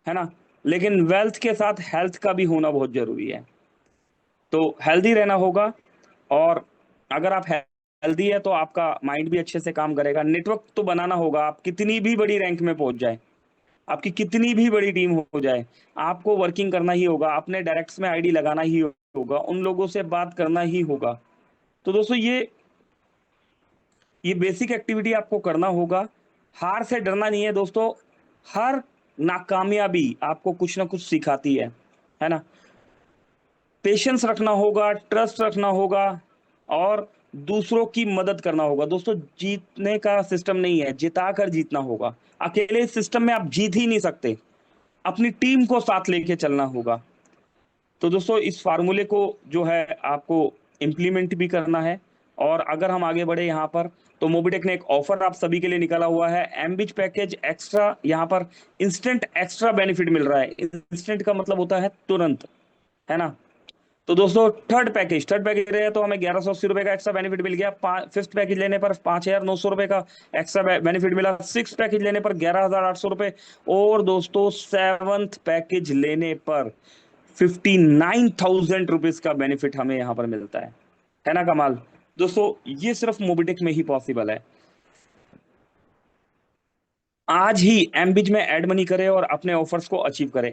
है ना, लेकिन वेल्थ के साथ हेल्थ का भी होना बहुत जरूरी है। तो हेल्दी रहना होगा, और अगर आप हेल्दी है तो आपका माइंड भी अच्छे से काम करेगा। नेटवर्क तो बनाना होगा। आप कितनी भी बड़ी रैंक में पहुंच जाए, आपकी कितनी भी बड़ी टीम हो जाए, आपको वर्किंग करना ही होगा, अपने डायरेक्ट्स में आईडी लगाना ही होगा, उन लोगों से बात करना ही होगा। तो दोस्तों ये बेसिक एक्टिविटी आपको करना होगा। हार से डरना नहीं है दोस्तों। हर नाकामयाबी आपको कुछ ना कुछ सिखाती है ना। पेशेंस रखना होगा, ट्रस्ट रखना होगा, और दूसरों की मदद करना होगा। दोस्तों जीतने का सिस्टम नहीं है, जिता कर जीतना होगा। अकेले इस सिस्टम में आप जीत ही नहीं सकते, अपनी टीम को साथ लेके चलना होगा। तो दोस्तों इस फार्मूले को जो है आपको इम्प्लीमेंट भी करना है। और अगर हम आगे बढ़े यहाँ पर, तो मोबिटेक ने एक ऑफर आप सभी के लिए निकाला हुआ है, एमबिच पैकेज एक्स्ट्रा। यहाँ पर इंस्टेंट एक्स्ट्रा बेनिफिट मिल रहा है। इंस्टेंट का मतलब होता है तुरंत, है ना। तो दोस्तों थर्ड पैकेज रहे तो हमें 1180 रुपए का एक्स्ट्रा बेनिफिट मिल गया। फिफ्थ पैकेज लेने पर 5900 रुपए का एक्स्ट्रा बेनिफिट मिला। सिक्स पैकेज लेने पर 11800 रुपए, और दोस्तों सेवंथ पैकेज लेने पर 59,000 रुपीज का बेनिफिट हमें यहाँ पर मिलता है ना कमाल। दोस्तों ये सिर्फ मोबिटेक में ही पॉसिबल है। आज ही एमबिज में ऐड मनी करें और अपने ऑफर्स को अचीव करें।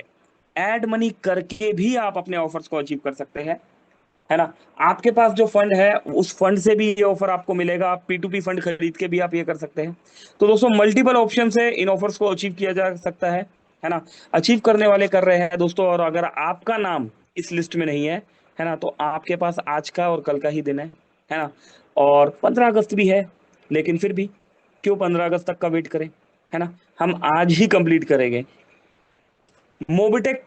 ऐड मनी करके भी आप अपने ऑफर्स को अचीव कर सकते हैं, है ना। आपके पास जो फंड है उस फंड से भी ये ऑफर आपको मिलेगा, आप P2P फंड खरीद के भी आप ये कर सकते हैं। तो दोस्तों मल्टीपल ऑप्शन से इन ऑफर्स को अचीव किया जा सकता है ना। अचीव करने वाले कर रहे हैं दोस्तों, और अगर आपका नाम इस लिस्ट में नहीं है ना, तो आपके पास आज का और कल का ही दिन है ना। और 15 अगस्त भी है, लेकिन फिर भी क्यों 15 अगस्त तक का वेट करें, है ना। हम आज ही कंप्लीट करेंगे। मोबिटेक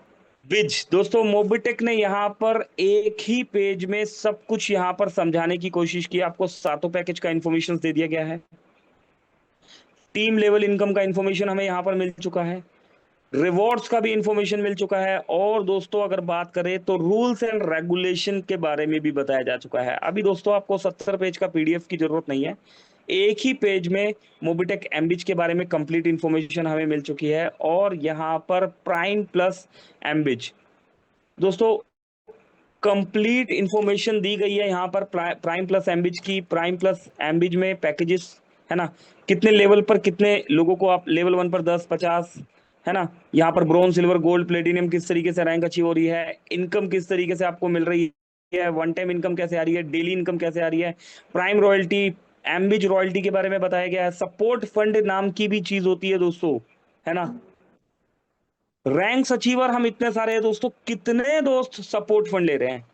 बिज दोस्तों, मोबिटेक ने यहाँ पर एक ही पेज में सब कुछ यहाँ पर समझाने की कोशिश की। आपको सातों पैकेज का इंफॉर्मेशन दे दिया गया है। टीम लेवल इनकम का इंफॉर्मेशन हमें यहाँ पर मिल चुका है, रिवॉर्ड्स का भी इंफॉर्मेशन मिल चुका है, और दोस्तों अगर बात करें तो रूल्स एंड रेगुलेशन के बारे में भी बताया जा चुका है। अभी दोस्तों आपको 70 पेज का पीडीएफ की जरूरत नहीं है, एक ही पेज में मोबिटेक एमबिज के बारे में कंप्लीट इंफॉर्मेशन हमें मिल चुकी है। और यहाँ पर प्राइम प्लस एमबिज दोस्तों कंप्लीट इंफॉर्मेशन दी गई है यहाँ पर प्राइम प्लस एमबिज की। प्राइम प्लस एमबिज में पैकेजेस, है ना, कितने लेवल पर कितने लोगों को आप लेवल 1 पर 10 50, है ना, यहाँ पर ब्रोंज सिल्वर गोल्ड प्लेटिनियम किस तरीके से रैंक अचीव हो रही है, इनकम किस तरीके से आपको मिल रही है, वन टाइम इनकम कैसे आ रही है, डेली इनकम कैसे आ रही है, प्राइम रॉयल्टी, एमबिज रॉयल्टी के बारे में बताया गया है। सपोर्ट फंड नाम की भी चीज होती है दोस्तों, है ना। रैंक्स अचीवर हम इतने सारे हैं दोस्तों, कितने दोस्त सपोर्ट फंड ले रहे हैं,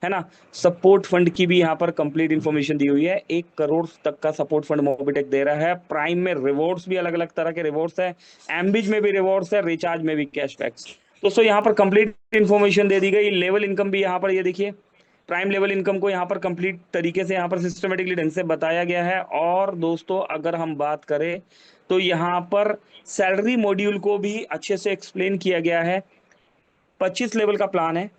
है ना। सपोर्ट फंड की भी यहाँ पर कंप्लीट इंफॉर्मेशन दी हुई है। 1 करोड़ तक का सपोर्ट फंड मोबिटेक दे रहा है। प्राइम में रिवॉर्ड्स भी अलग अलग तरह के रिवॉर्ड्स है, एमबिज में भी रिवॉर्ड्स है, रिचार्ज में भी कैशबैक। दोस्तों यहाँ पर कंप्लीट इंफॉर्मेशन दे दी गई। लेवल इनकम भी यहाँ पर ये देखिए, प्राइम लेवल इनकम को यहाँ पर कंप्लीट तरीके से यहाँ पर सिस्टमेटिकली ढंग से बताया गया है। और दोस्तों अगर हम बात करें तो यहाँ पर सैलरी मॉड्यूल को भी अच्छे से एक्सप्लेन किया गया है। 25 लेवल का प्लान है,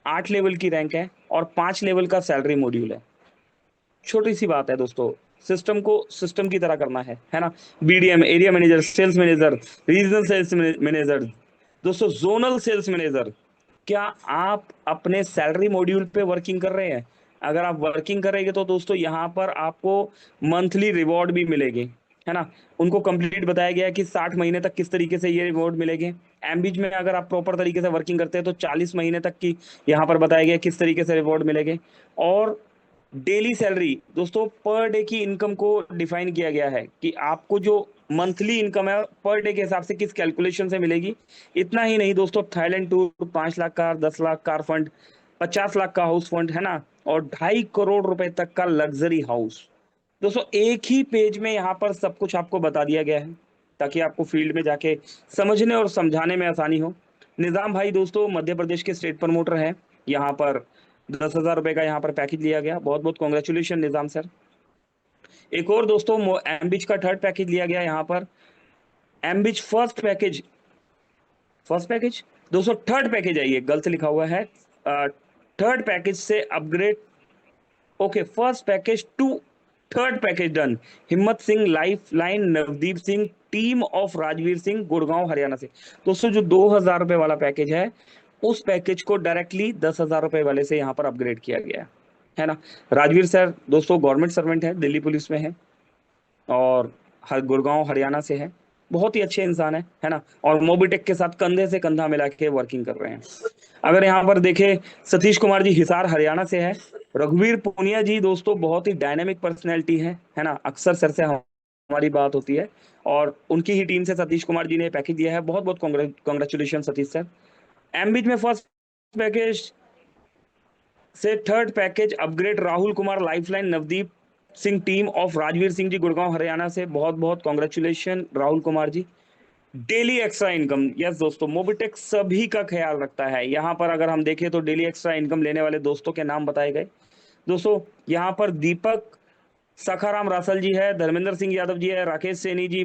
8 लेवल की रैंक है, और 5 लेवल का सैलरी मॉड्यूल है। छोटी सी बात है दोस्तों, सिस्टम को सिस्टम की तरह करना है ना। BDM, area manager, sales manager, regional sales manager, दोस्तों जोनल सेल्स मैनेजर। क्या आप अपने सैलरी मॉड्यूल पे वर्किंग कर रहे हैं? अगर आप वर्किंग करेंगे तो दोस्तों यहाँ पर आपको मंथली रिवॉर्ड भी मिलेगी, है ना। उनको कंप्लीट बताया गया है कि 60 महीने तक किस तरीके से ये रिवॉर्ड मिलेंगे। एमबीज में अगर आप प्रॉपर तरीके से वर्किंग करते हैं तो 40 महीने तक की यहाँ पर बताया गया किस तरीके से रिवॉर्ड मिलेंगे। और डेली सैलरी दोस्तों, पर डे की इनकम को डिफाइन किया गया है कि आपको जो मंथली इनकम है पर डे के हिसाब से किस कैलकुलेशन से मिलेगी। इतना ही नहीं दोस्तों, Thailand tour, 5 lakh car, 10 lakh car fund, 50 lakh का हाउस फंड, है ना, और 2.5 करोड़ रुपए तक का लग्जरी हाउस। दोस्तों एक ही पेज में यहाँ पर सब कुछ आपको बता दिया गया है, ताकि आपको फील्ड में जाके समझने और समझाने में आसानी हो। निजाम भाई दोस्तों मध्य प्रदेश के स्टेट प्रमोटर हैं। यहाँ पर 10,000 रुपए का यहाँ पर पैकेज लिया गया, बहुत बहुत कॉन्ग्रेचुलेशन निजाम सर। एक और दोस्तों एमबिच का 3rd पैकेज लिया गया यहाँ पर। एमबिच फर्स्ट पैकेज दोस्तों 3rd पैकेज है, ये गलत लिखा हुआ है। 3rd पैकेज से upgrade, okay, first package to 3rd package done. Himmat Singh, life line, Navdeep Singh, team of Rajveer Singh, Gurgaon Haryana से। दोस्तों जो 2,000 रुपए वाला पैकेज है, उस पैकेज को डायरेक्टली 10,000 रुपए वाले से यहाँ पर अपग्रेड किया गया है ना। राजवीर सर दोस्तों गवर्नमेंट सर्वेंट है, दिल्ली पुलिस में है, और गुड़गांव हरियाणा से है। बहुत ही अच्छे इंसान है ना, और मोबिटेक के साथ कंधे से कंधा मिला के वर्किंग कर रहे हैं। अगर यहाँ पर देखें, सतीश कुमार जी हिसार हरियाणा से है। रघुवीर पुनिया जी दोस्तों बहुत ही डायनामिक पर्सनैलिटी है ना, अक्सर सर से हमारी बात होती है, और उनकी ही टीम से सतीश कुमार जी ने पैकेज दिया है। बहुत बहुत कॉन्ग्रेचुलेशन सतीश सर। एमबिज में फर्स्ट पैकेज से 3rd package upgrade Rahul Kumar, lifeline, Navdeep Singh, team of Rajveer Singh ji, Gurgaon Haryana से। बहुत बहुत congratulation Rahul Kumar ji. Daily extra income, yes दोस्तों, मोबिटेक सभी का ख्याल रखता है। यहाँ पर अगर हम देखें तो डेली एक्स्ट्रा इनकम लेने वाले दोस्तों के नाम बताए गए। दोस्तों यहाँ पर दीपक सखाराम रासल जी है, धर्मेंद्र सिंह यादव जी है, राकेश सैनी जी,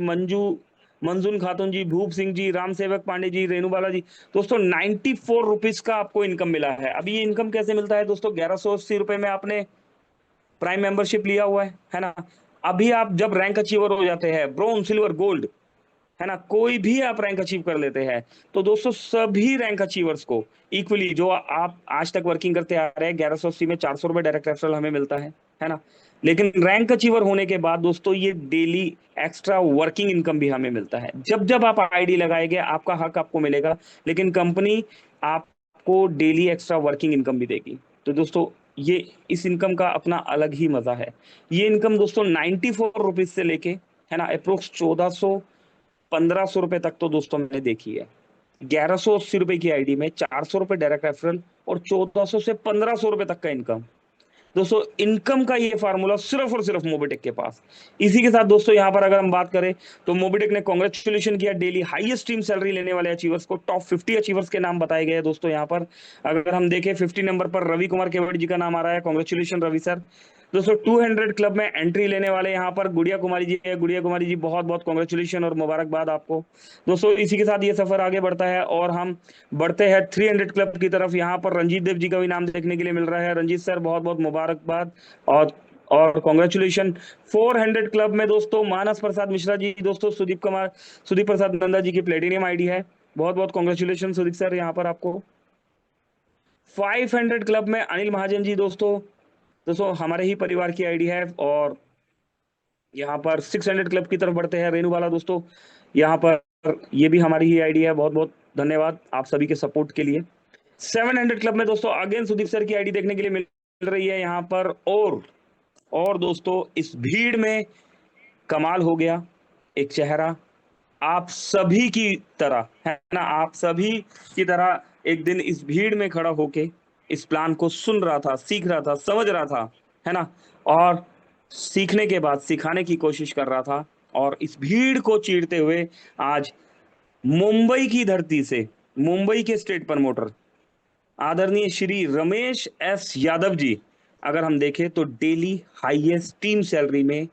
मंजून खातून जी, भूप सिंह जी, राम सेवक पांडे जी, रेणुबाला जी। दोस्तों 94 रुपीज का आपको इनकम मिला है। अभी ये इनकम कैसे मिलता है दोस्तों? 1180 रुपए में आपने प्राइम मेंबरशिप लिया हुआ है ना। अभी आप जब रैंक अचीवर हो जाते हैं, ब्रोंज सिल्वर गोल्ड, है ना, कोई भी आप रैंक अचीव कर लेते हैं, तो दोस्तों सभी रैंक अचीवर्स को इक्वली, जो आप आज तक वर्किंग करते आ रहे हैं, 1180 में 400 रुपए डायरेक्ट रेफरल हमें मिलता है। है ना। लेकिन रैंक अचीवर होने के बाद दोस्तों ये डेली एक्स्ट्रा वर्किंग इनकम भी हमें मिलता है। जब जब आप आईडी लगाएंगे आपका हक आपको मिलेगा, लेकिन कंपनी आपको डेली एक्स्ट्रा वर्किंग इनकम भी देगी। तो दोस्तों ये इस इनकम का अपना अलग ही मजा है। ये इनकम दोस्तों 94 रुपीज से लेके, है ना, अप्रोक्स 1400-1500 रुपए तक तो दोस्तों मैंने देखी है। 1180 रुपए की आईडी में 400 रुपए डायरेक्ट रेफरल और 1400 से 1500 रुपए तक का इनकम। दोस्तों इनकम का ये फार्मूला सिर्फ और सिर्फ मोबिटेक के पास। इसी के साथ दोस्तों यहाँ पर अगर हम बात करें तो मोबिटेक ने कांग्रेचुलेशन किया डेली हाईएस्ट टीम सैलरी लेने वाले अचीवर्स को। टॉप 50 अचीवर्स के नाम बताए गए हैं दोस्तों। यहाँ पर अगर हम देखें 50 नंबर पर रवि कुमार केवट जी का नाम आ रहा है। Congratulation Ravi sir. दोस्तों 200 क्लब में एंट्री लेने वाले यहाँ पर गुड़िया कुमारी जी है। गुड़िया कुमारी जी बहुत बहुत कांग्रेचुलेशन और मुबारकबाद आपको। दोस्तों इसी के साथ ये सफर आगे बढ़ता है और हम बढ़ते हैं 300 क्लब की तरफ। यहाँ पर रंजीत देव जी का भी नाम देखने के लिए मिल रहा है। रंजीत सर बहुत बहुत मुबारकबाद और कांग्रेचुलेशन। 400 क्लब में दोस्तों मानस प्रसाद मिश्रा जी, दोस्तों सुदीप प्रसाद नंदा जी की प्लेटिनियम आईडी है। बहुत बहुत कांग्रेचुलेशन सुदीप सर यहाँ पर आपको। 500 क्लब में अनिल महाजन जी दोस्तों हमारे ही परिवार की आईडी है। और यहाँ पर 600 क्लब की तरफ बढ़ते हैं रेनू वाला दोस्तों। यहाँ पर ये भी हमारी ही आईडी है। बहुत बहुत धन्यवाद आप सभी के सपोर्ट के लिए। 700 क्लब में दोस्तों अगेन सुदीप सर की आईडी देखने के लिए मिल रही है यहाँ पर। और दोस्तों इस भीड़ में कमाल हो गया। एक चेहरा आप सभी की तरह, है ना, आप सभी की तरह एक दिन इस भीड़ में खड़ा होके इस प्लान को सुन रहा था, सीख रहा था, समझ रहा था, है ना, और सीखने के बाद सिखाने की कोशिश कर रहा था। और इस भीड़ को चीरते हुए आज मुंबई की धरती से, मुंबई के स्टेट प्रमोटर आदरणीय श्री रमेश एस यादव जी, अगर हम देखें तो डेली हाईएस्ट टीम सैलरी में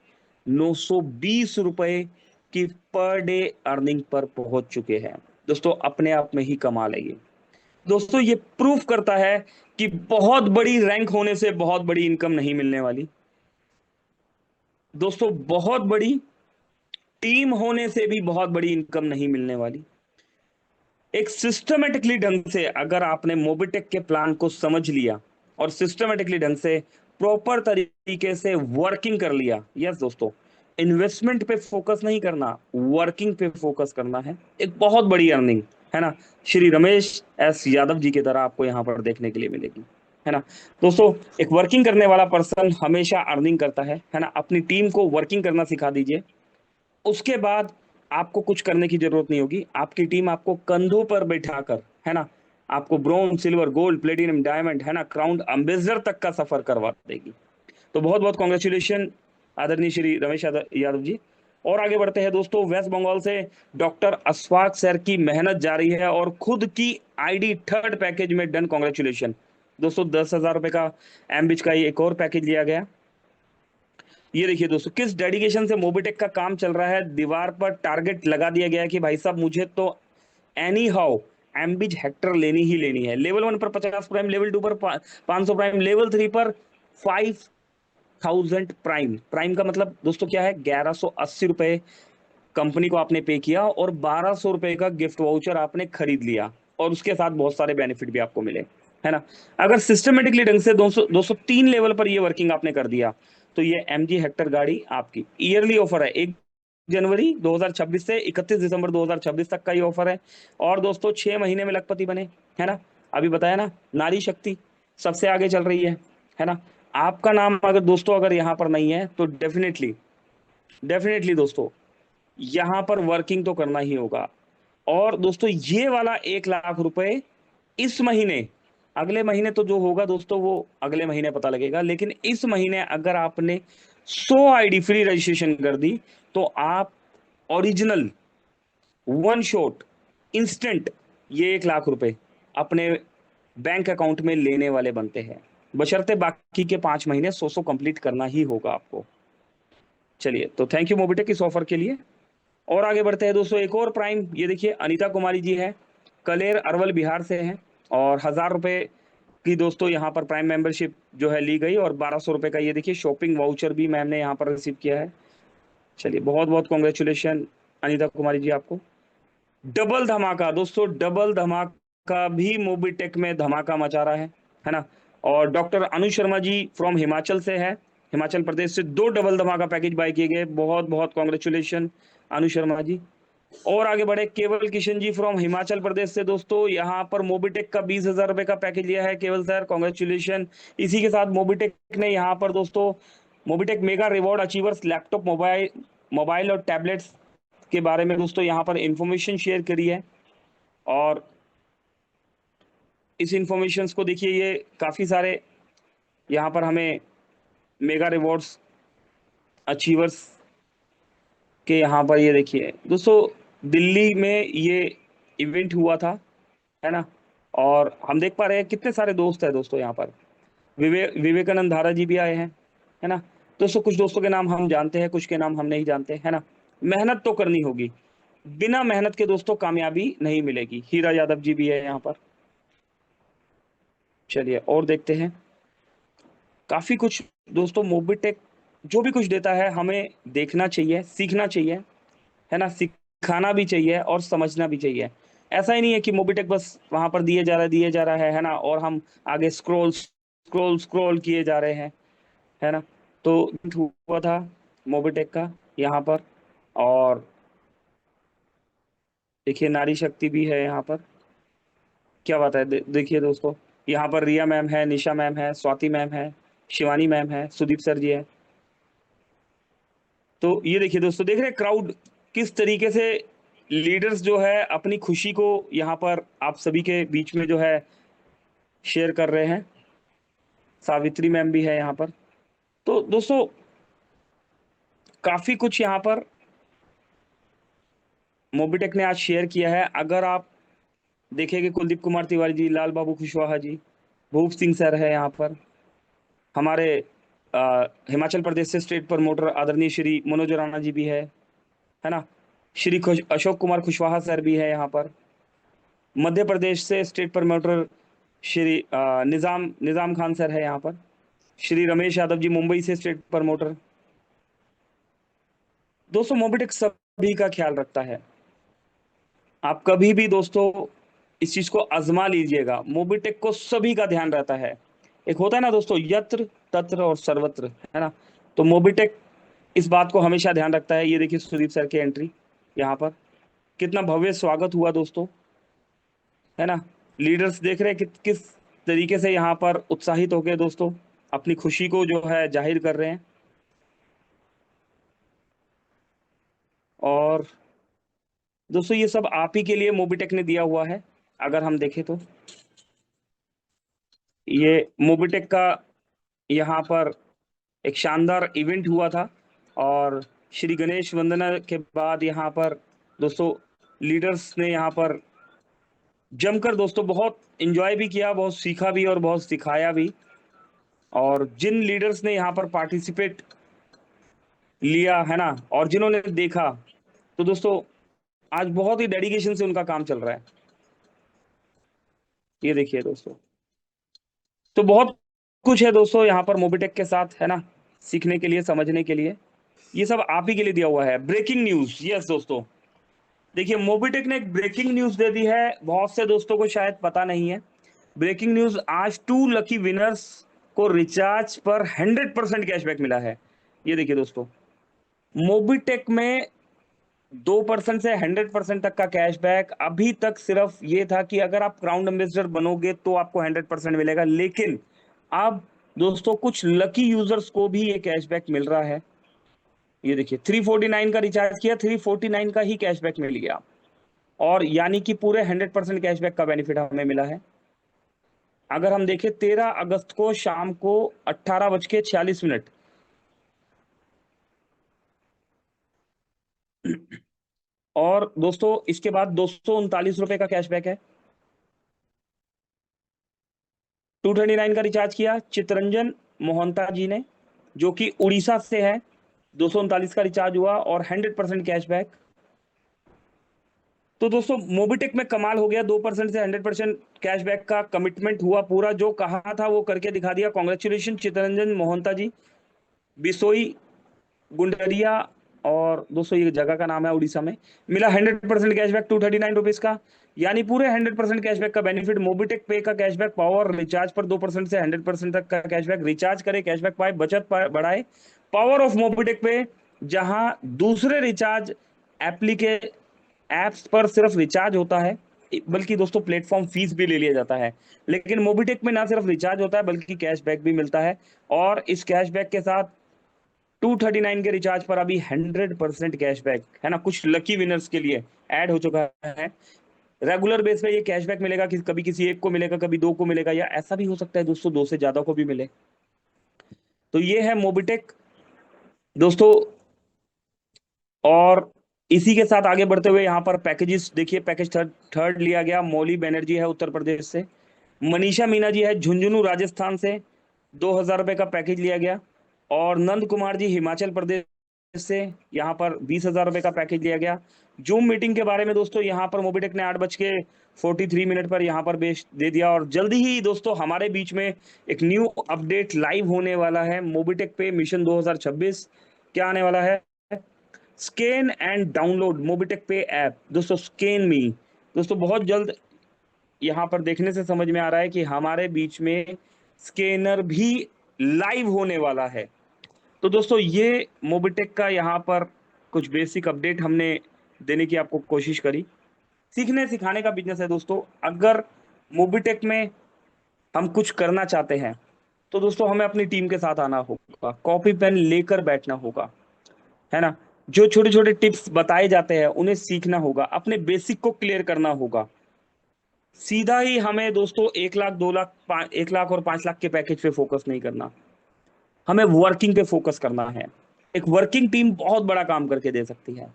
920 रुपए की पर डे अर्निंग पर पहुंच चुके हैं। दोस्तों अपने आप में ही कमाल है ये। दोस्तों ये प्रूफ करता है कि बहुत बड़ी रैंक होने से बहुत बड़ी इनकम नहीं मिलने वाली। दोस्तों बहुत बड़ी टीम होने से भी बहुत बड़ी इनकम नहीं मिलने वाली। एक सिस्टमेटिकली ढंग से अगर आपने मोबिटेक के प्लान को समझ लिया और सिस्टमेटिकली ढंग से प्रॉपर तरीके से वर्किंग कर लिया, यस दोस्तों, इन्वेस्टमेंट पे फोकस नहीं करना, वर्किंग पे फोकस करना है, एक बहुत बड़ी अर्निंग, है ना, श्री रमेश एस यादव जी की तरह आपको यहाँ पर देखने के लिए मिलेगी, है ना। दोस्तों एक वर्किंग करने वाला पर्सन हमेशा अर्निंग करता है ना। अपनी टीम को वर्किंग करना सिखा दीजिए, उसके बाद आपको कुछ करने की जरूरत नहीं होगी। आपकी टीम आपको कंधों पर बैठाकर, है ना, आपको bronze, silver, gold, platinum, diamond, है ना, क्राउन एम्बेसडर तक का सफर करवा देगी। तो बहुत बहुत कांग्रेचुलेशन आदरणीय श्री रमेश यादव जी। और आगे बढ़ते हैं दोस्तों। वेस्ट बंगाल से डॉक्टर अशफाक सर की मेहनत जारी है और खुद की आईडी 3rd पैकेज में डन। कांग्रेचुलेशन दोस्तों। 10,000 रुपए का एमबिच का एक और पैकेज लिया गया। ये देखिए दोस्तों किस डेडिकेशन से मोबिटेक का काम चल रहा है। दीवार पर टारगेट लगा दिया गया है कि भाई साहब मुझे तो एनी हाउ एम्बिज हेक्टर लेनी ही लेनी है। लेवल 1 पर 50 प्राइम, लेवल 2 पर 500 प्राइम, लेवल 3 पर 5000 प्राइम। प्राइम का मतलब दोस्तों क्या है, 1180 रुपए कंपनी को आपने पे किया और 1200 रुपए का गिफ्ट वाउचर आपने खरीद लिया और उसके साथ बहुत सारे बेनिफिट भी आपको मिले, है ना। अगर सिस्टमेटिकली ढंग से 203 लेवल पर ये वर्किंग आपने कर दिया तो ये एमजी हेक्टर गाड़ी आपकी। ईयरली ऑफर है, 1 जनवरी 2026 से 31 दिसंबर 2026 तक का ये ऑफर है। और दोस्तों 6 महीने में लखपति बने, है ना। अभी बताया ना, नारी शक्ति सबसे आगे चल रही है ना। आपका नाम अगर दोस्तों अगर यहाँ पर नहीं है तो डेफिनेटली दोस्तों यहाँ पर वर्किंग तो करना ही होगा। और दोस्तों ये वाला 1 लाख रुपए इस महीने, अगले महीने तो जो होगा दोस्तों वो अगले महीने पता लगेगा, लेकिन इस महीने अगर आपने 100 आईडी फ्री रजिस्ट्रेशन कर दी तो आप ओरिजिनल 1 शॉट इंस्टेंट ये 1 लाख रुपए अपने बैंक अकाउंट में लेने वाले बनते हैं, बशर्ते बाकी के 5 महीने 100 कंप्लीट करना ही होगा आपको। चलिए तो थैंक यू मोबिटेक इस ऑफर के लिए। और आगे बढ़ते हैं दोस्तों। एक और प्राइम, ये देखिए अनीता कुमारी जी है, कलेर अरवल बिहार से हैं और 1000 रुपए की दोस्तों यहाँ पर प्राइम मेंबरशिप जो है ली गई और 1200 रुपए का ये देखिए शॉपिंग वाउचर भी मैम ने यहाँ पर रिसीव किया है। चलिए बहुत बहुत कॉन्ग्रेचुलेशन अनीता कुमारी जी आपको। डबल धमाका दोस्तों, डबल धमाका भी मोबिटेक में धमाका मचा रहा है ना। और डॉक्टर अनु शर्मा जी फ्रॉम हिमाचल से है हिमाचल प्रदेश से 2 डबल धमाका पैकेज बाय किए गए, बहुत बहुत कॉन्ग्रेचुलेशन अनु शर्मा जी। और आगे बढ़े, केवल किशन जी फ्रॉम हिमाचल प्रदेश से दोस्तों यहाँ पर मोबिटेक का 20,000 रुपए का पैकेज लिया है केवल सर, कॉन्ग्रेचुलेशन। इसी के साथ मोबिटेक ने यहाँ पर दोस्तों Mobitech mega reward achievers laptop, mobile और टैबलेट्स के बारे में दोस्तों यहाँ पर इंफॉर्मेशन शेयर करी है। और इस इंफॉर्मेशन को देखिए, ये काफी सारे यहाँ पर हमें मेगा रिवॉर्ड्स अचीवर्स के यहाँ पर ये देखिए दोस्तों, दिल्ली में ये इवेंट हुआ था, है ना। और हम देख पा रहे हैं कितने सारे दोस्त हैं दोस्तों यहाँ पर। विवेकानंद धारा जी भी आए हैं, है ना। दोस्तों कुछ दोस्तों के नाम हम जानते हैं, कुछ के नाम हम नहीं जानते, है ना। मेहनत तो करनी होगी, बिना मेहनत के दोस्तों कामयाबी नहीं मिलेगी। हीरा यादव जी भी है यहाँ पर। चलिए और देखते हैं, काफी कुछ दोस्तों मोबिटेक जो भी कुछ देता है हमें देखना चाहिए, सीखना चाहिए, है ना। सिखाना भी चाहिए और समझना भी चाहिए। ऐसा ही नहीं है कि मोबिटेक बस वहां पर दिए जा रहा है ना, और हम आगे स्क्रॉल स्क्रॉल स्क्रॉल किए जा रहे हैं, है ना। तो हुआ था मोबिटेक का यहाँ पर। और देखिए नारी शक्ति भी है यहाँ पर, क्या बात है। देखिए दोस्तों, यहाँ पर रिया मैम है, निशा मैम है, स्वाति मैम है, शिवानी मैम है, सुदीप सर जी है। तो ये देखिए दोस्तों, देख रहे हैं क्राउड किस तरीके से लीडर्स जो है अपनी खुशी को यहाँ पर आप सभी के बीच में जो है शेयर कर रहे हैं। सावित्री मैम भी है यहाँ पर। तो दोस्तों काफी कुछ यहाँ पर मोबिटेक ने आज शेयर किया है। अगर आप देखेंगे, कुलदीप कुमार तिवारी जी, लाल बाबू कुशवाहा जी, भूप सिंह सर है यहाँ पर, हमारे हिमाचल प्रदेश से स्टेट प्रमोटर आदरणीय श्री मनोज राणा जी भी है ना। श्री अशोक कुमार कुशवाहा सर भी है यहाँ पर। मध्य प्रदेश से स्टेट प्रमोटर श्री निजाम खान सर है यहाँ पर। श्री रमेश यादव जी मुंबई से स्टेट प्रमोटर। दोस्तों मोबिटेक सभी का ख्याल रखता है। आप कभी भी दोस्तों इस चीज को आजमा लीजिएगा, मोबिटेक को सभी का ध्यान रहता है। एक होता है ना दोस्तों, यत्र तत्र और सर्वत्र, है ना। तो मोबिटेक इस बात को हमेशा ध्यान रखता है। ये देखिए सुदीप सर की एंट्री यहाँ पर, कितना भव्य स्वागत हुआ दोस्तों, है ना। लीडर्स देख रहे हैं कि किस तरीके से यहाँ पर उत्साहित होकर दोस्तों अपनी खुशी को जो है जाहिर कर रहे हैं। और दोस्तों ये सब आप ही के लिए मोबिटेक ने दिया हुआ है। अगर हम देखें तो ये मोबिटेक का यहाँ पर एक शानदार इवेंट हुआ था। और श्री गणेश वंदना के बाद यहाँ पर दोस्तों लीडर्स ने यहाँ पर जमकर दोस्तों बहुत एंजॉय भी किया, बहुत सीखा भी और बहुत सिखाया भी। और जिन लीडर्स ने यहाँ पर पार्टिसिपेट लिया, है ना, और जिन्होंने देखा, तो दोस्तों आज बहुत ही डेडिकेशन से उनका काम चल रहा है। ये देखिए दोस्तों, तो बहुत कुछ है दोस्तों यहाँ पर मोबिटेक के साथ, है ना, सीखने के लिए, समझने के लिए। ये सब आप ही के लिए दिया हुआ है। ब्रेकिंग न्यूज, यस दोस्तों, देखिए मोबिटेक ने एक ब्रेकिंग न्यूज दे दी है, बहुत से दोस्तों को शायद पता नहीं है। ब्रेकिंग न्यूज, आज 2 लकी विनर्स को रिचार्ज पर 100% कैशबैक मिला है। ये देखिए दोस्तों, मोबिटेक में 2% से 100% तक का कैशबैक। अभी तक सिर्फ ये था कि अगर आप क्राउन एम्बेसडर बनोगे तो आपको 100% मिलेगा, लेकिन अब दोस्तों कुछ लकी यूजर्स को भी ये कैशबैक मिल रहा है। ये देखिए 349 का रिचार्ज किया, 349 का ही कैशबैक मिल गया, और यानी कि पूरे 100% कैशबैक का बेनिफिट हमें मिला है। अगर हम देखें 13 अगस्त को शाम को 18:46 और दोस्तों इसके बाद 239 रुपए का कैशबैक है। 239 का रिचार्ज किया चितरंजन मोहंता जी ने, जो कि उड़ीसा से है। 239 का रिचार्ज हुआ और 100% कैशबैक। तो दोस्तों मोबिटेक में कमाल हो गया, 2% से 100% कैशबैक का कमिटमेंट हुआ पूरा। जो कहा था वो करके दिखा दिया। कॉन्ग्रेचुलेशन चितरंजन मोहंता जी, बिसोई, गुंडरिया, और दोस्तों ये जगह का नाम है उड़ीसा में। मिला 100% कैशबैक 239 रुपीज का, यानी पूरे 100% कैशबैक का बेनिफिट। मोबिटेक पे का कैशबैक पावर, रिचार्ज पर 2% से 100% तक का कैशबैक, रिचार्ज करे कैशबैक पाए, बचत बढ़ाए। पावर ऑफ मोबिटेक पे, जहां दूसरे रिचार्ज एप्लीके एप्स पर सिर्फ रिचार्ज होता है, बल्कि दोस्तों प्लेटफॉर्म फीस भी ले लिया जाता है, लेकिन मोबिटेक में ना सिर्फ रिचार्ज होता है बल्कि कैशबैक भी मिलता है। और इस कैशबैक के साथ 239 के रिचार्ज पर अभी 100% कैशबैक है ना, कुछ लकी विनर्स के लिए ऐड हो चुका है। रेगुलर बेस पे ये कैशबैक मिलेगा, कि कभी किसी एक को मिलेगा, कभी दो को मिलेगा, या ऐसा भी हो सकता है दोस्तों दो से ज्यादा को भी मिले। तो ये है मोबिटेक दोस्तों। और इसी के साथ आगे बढ़ते हुए यहाँ पर पैकेजेस देखिए, पैकेज थर्ड लिया गया, मौली बनर्जी है उत्तर प्रदेश से, मनीषा मीना जी है झुंझुनू राजस्थान से, 2,000 रुपए का पैकेज लिया गया। और नंद कुमार जी हिमाचल प्रदेश से, यहाँ पर 20,000 रुपए का पैकेज लिया गया। जूम मीटिंग के बारे में दोस्तों यहाँ पर मोबिटेक ने 8:43 पर यहाँ पर दे दिया। और जल्दी ही दोस्तों हमारे बीच में एक न्यू अपडेट लाइव होने वाला है मोबिटेक पे मिशन 2026। क्या आने वाला है? स्कैन एंड डाउनलोड मोबिटेक पे ऐप दोस्तों, स्कैन मी दोस्तों, बहुत जल्द यहाँ पर देखने से समझ में आ रहा है कि हमारे बीच में स्कैनर भी लाइव होने वाला है। तो दोस्तों ये मोबिटेक का यहाँ पर कुछ बेसिक अपडेट हमने देने की आपको कोशिश करी। सीखने सिखाने का बिजनेस है दोस्तों। अगर मोबिटेक में हम कुछ करना चाहते हैं तो दोस्तों हमें अपनी टीम के साथ आना होगा, कॉपी पेन लेकर बैठना होगा, है ना। जो छोटे छोटे टिप्स बताए जाते हैं उन्हें सीखना होगा, अपने बेसिक को क्लियर करना होगा। सीधा ही हमें दोस्तों 1 लाख 2 लाख 1 लाख और 5 लाख के पैकेज पे फोकस नहीं करना, हमें वर्किंग पे फोकस करना है। एक वर्किंग टीम बहुत बड़ा काम करके दे सकती है।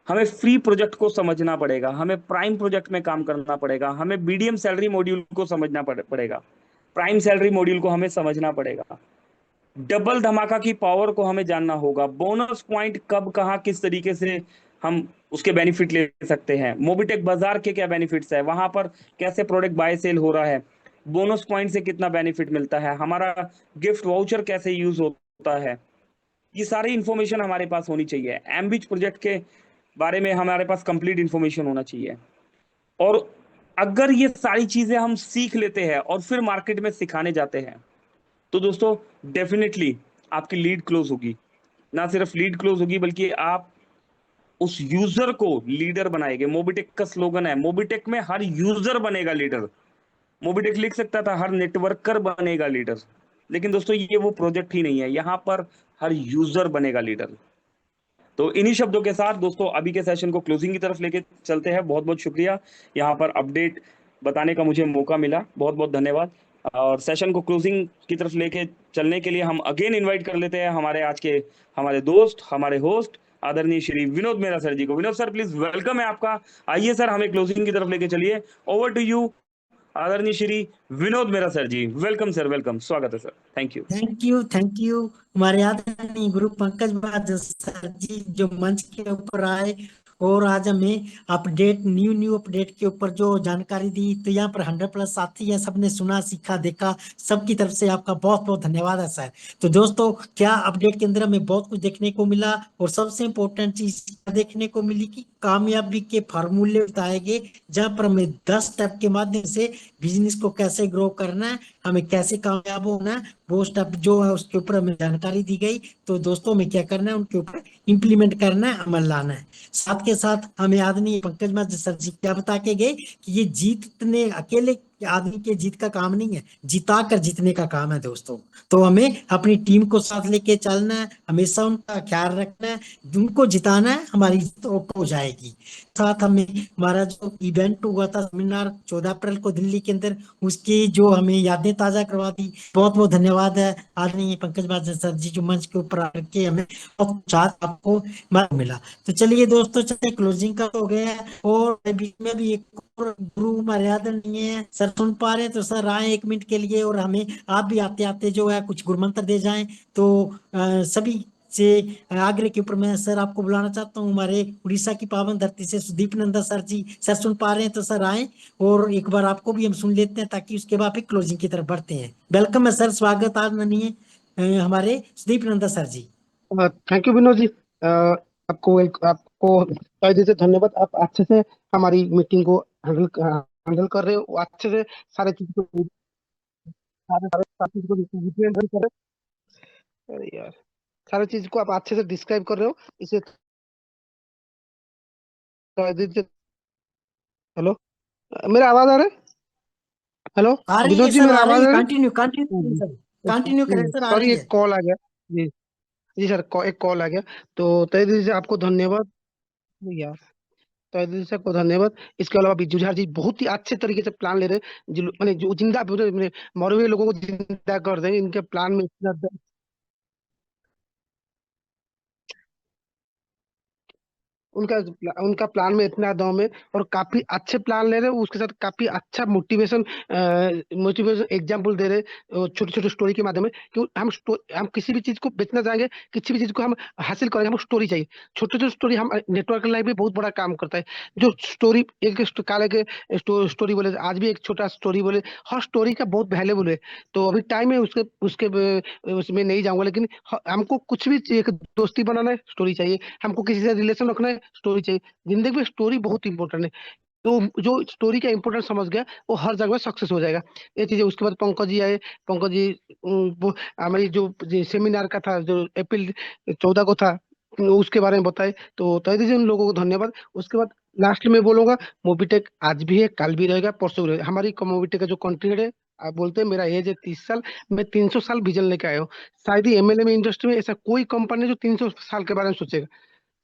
हमें फ्री प्रोजेक्ट को समझना पड़ेगा, हमें प्राइम प्रोजेक्ट में काम करना पड़ेगा, हमें बीडीएम सैलरी मॉड्यूल को समझना पड़ेगा, प्राइम सैलरी मॉड्यूल को हमें समझना पड़ेगा, डबल धमाका की पावर को हमें जानना होगा, बोनस पॉइंट कब कहां किस तरीके से हम उसके बेनिफिट ले सकते हैं, मोबिटेक बाजार के क्या बेनिफिट्स है, वहां पर कैसे प्रोडक्ट बाय सेल हो रहा है, बोनस पॉइंट से कितना बेनिफिट मिलता है, हमारा गिफ्ट वाउचर कैसे यूज होता है, ये सारी इंफॉर्मेशन हमारे पास होनी चाहिए। एम्बिच प्रोजेक्ट के बारे में हमारे पास कंप्लीट इंफॉर्मेशन होना चाहिए। और अगर ये सारी चीजें हम सीख लेते हैं और फिर मार्केट में सिखाने जाते हैं तो दोस्तों डेफिनेटली आपकी लीड क्लोज होगी। ना सिर्फ लीड क्लोज होगी बल्कि आप उस यूजर को लीडर बनाएंगे। मोबिटेक का स्लोगन है, मोबिटेक में हर यूजर बनेगा लीडर। मोबिटेक लिख सकता था हर नेटवर्कर बनेगा लीडर, लेकिन दोस्तों ये वो प्रोजेक्ट ही नहीं है, यहाँ पर हर यूजर बनेगा लीडर। तो इन्हीं शब्दों के साथ दोस्तों अभी के सेशन को क्लोजिंग की तरफ लेके चलते हैं। बहुत बहुत शुक्रिया यहाँ पर अपडेट बताने का मुझे मौका मिला, बहुत बहुत धन्यवाद। और सेशन को क्लोजिंग की तरफ लेके चलने के लिए हम अगेन इनवाइट कर लेते हैं हमारे दोस्त, हमारे होस्ट आदरणीय श्री विनोद मेहरा सर जी को। विनोद सर प्लीज, वेलकम है आपका। आइए सर हमें क्लोजिंग की तरफ लेके चलिए। ओवर टू यू आदरणीय Shri Vinod Mehra sir ji. Welcome sir, welcome, स्वागत है sir. Thank you. Thank you हमारे आदरणीय गुरु पंकज बहादुर सर जी जो मंच के ऊपर आए और आज हमें न्यू अपडेट के ऊपर जो जानकारी दी। तो यहाँ पर 100+ साथी है, सबने सुना, सीखा, देखा, सबकी तरफ से आपका बहुत बहुत धन्यवाद है सर। तो दोस्तों क्या अपडेट के अंदर हमें बहुत कुछ देखने को मिला और सबसे इम्पोर्टेंट चीज देखने को मिली कि कामयाबी के फार्मूले बताए गए, जहाँ पर हमें 10 स्टेप के माध्यम से बिजनेस को कैसे ग्रो करना है, हमें कैसे कामयाब होना है, वो स्टेप जो है उसके ऊपर हमें जानकारी दी गई। तो दोस्तों में क्या करना है, उनके ऊपर इंप्लीमेंट करना है, अमल लाना है। साथ के साथ हमें आदरणीय पंकज महाजन सर जी क्या बता के गए कि ये जीतने अकेले आदमी के जीत का काम नहीं है, जिता कर जीतने का काम है दोस्तों। तो हमें अपनी टीम को साथ लेके चलना है, हमेशा उनका ख्याल रखना है, उनको जिताना है, हमारी जीत हो जाएगी। साथ हमें हमारा जो इवेंट हुआ था सेमिनार 14 अप्रैल को दिल्ली के अंदर, उसकी जो हमें यादें ताजा करवा दी। बहुत बहुत धन्यवाद है आदरणीय पंकज महाजन सर जी जो मंच के ऊपर आकर के हमें आपको मिला। तो चलिए दोस्तों, चलिए क्लोजिंग का हो गया है और बीच में भी एक गुरु मर्यादा नहीं है। सर सुन पा रहे हैं तो सर आए 1 मिनट के लिए और हमें आप भी आते आते जो है कुछ गुरु मंत्र दे जाएं। तो सभी से आग्रह के ऊपर मैं सर आपको बुलाना चाहता हूँ, हमारे उड़ीसा की पावन धरती से सुदीप नंदा सर जी। सर सुन पा रहे हैं तो सर आए और एक बार आपको भी हम सुन लेते हैं ताकि उसके बाद फिर क्लोजिंग की तरफ बढ़ते हैं। वेलकम है सर, स्वागत आदरणीय हमारे Sudeep Nanda sir ji. Thank you Vinod ji. आपको तहे दिल से धन्यवाद। आप अच्छे से हमारी मीटिंग को हैंडल कर रहे हो, अच्छे से सारे चीज को सारे चीज को रिप्रेजेंट कर रहे हो। अरे यार, सारे चीज को आप अच्छे से डिस्क्राइब कर रहे हो, इसे तहे दिल से। हेलो, मेरा आवाज आ रहा है? हेलो आ रही है विनोद जी, सर, मेरा आ रही आवाज है। आ रहा कंटिन्यू कंटिन्यू सर, कंटिन्यू करें है? सर, आ सॉरी, रही एक है। कॉल आ गया। जी जी सर, एक कॉल आ गया। तो तहे दिल से आपको धन्यवाद यार, तहे दिल से आपको धन्यवाद। इसके अलावा भी जुझार जी बहुत ही अच्छे तरीके से प्लान ले रहे हैं, माने जो जिंदा मरे हुए लोगों को जिंदा कर देंगे, इनके प्लान में इतना उनका उनका प्लान में इतना दम है, और काफी अच्छे प्लान ले रहे हैं, उसके साथ काफी अच्छा मोटिवेशन एग्जाम्पल दे रहे हैं छोटे छोटे स्टोरी के माध्यम में। क्यों हम किसी भी चीज को बेचना चाहेंगे, किसी भी चीज को हम हासिल करेंगे, हमको स्टोरी चाहिए। छोटे छोटे स्टोरी हम नेटवर्क लाइफ में बहुत बड़ा काम करता है। जो स्टोरी एक काले के स्टोरी बोले, आज भी एक छोटा स्टोरी बोले, हर स्टोरी का बहुत वैल्यूबल है। तो अभी टाइम है उसके उसके उसमें नहीं जाऊंगा, लेकिन हमको कुछ भी एक दोस्ती बनाना है, स्टोरी चाहिए। हमको किसी से रिलेशन रखना है, स्टोरी चाहिए। जिंदगी में स्टोरी बहुत इंपॉर्टेंट है। तो जो स्टोरी का इंपॉर्टेंस समझ गया, वो हर जगह सक्सेस हो जाएगा। ये चीजें, उसके बाद पंकज जी आए। पंकज जी वो हमारी जो सेमिनार का था, जो अप्रैल 14 को था, उसके बारे में बताए। तो तहे दिल से उन लोगों को धन्यवाद। उसके बाद लास्ट में बोलूंगा, मोबीटेक आज भी है, कल भी रहेगा, परसों भी रहेगा। हमारी मोबीटेक का जो कंट्री है, आप बोलते हैं मेरा एज है 30 साल, मैं 300 साल विजन लेके आया हूँ। शायद ही एमएलएम इंडस्ट्री में ऐसा कोई कंपनी है जो 300 साल के बारे में सोचेगा,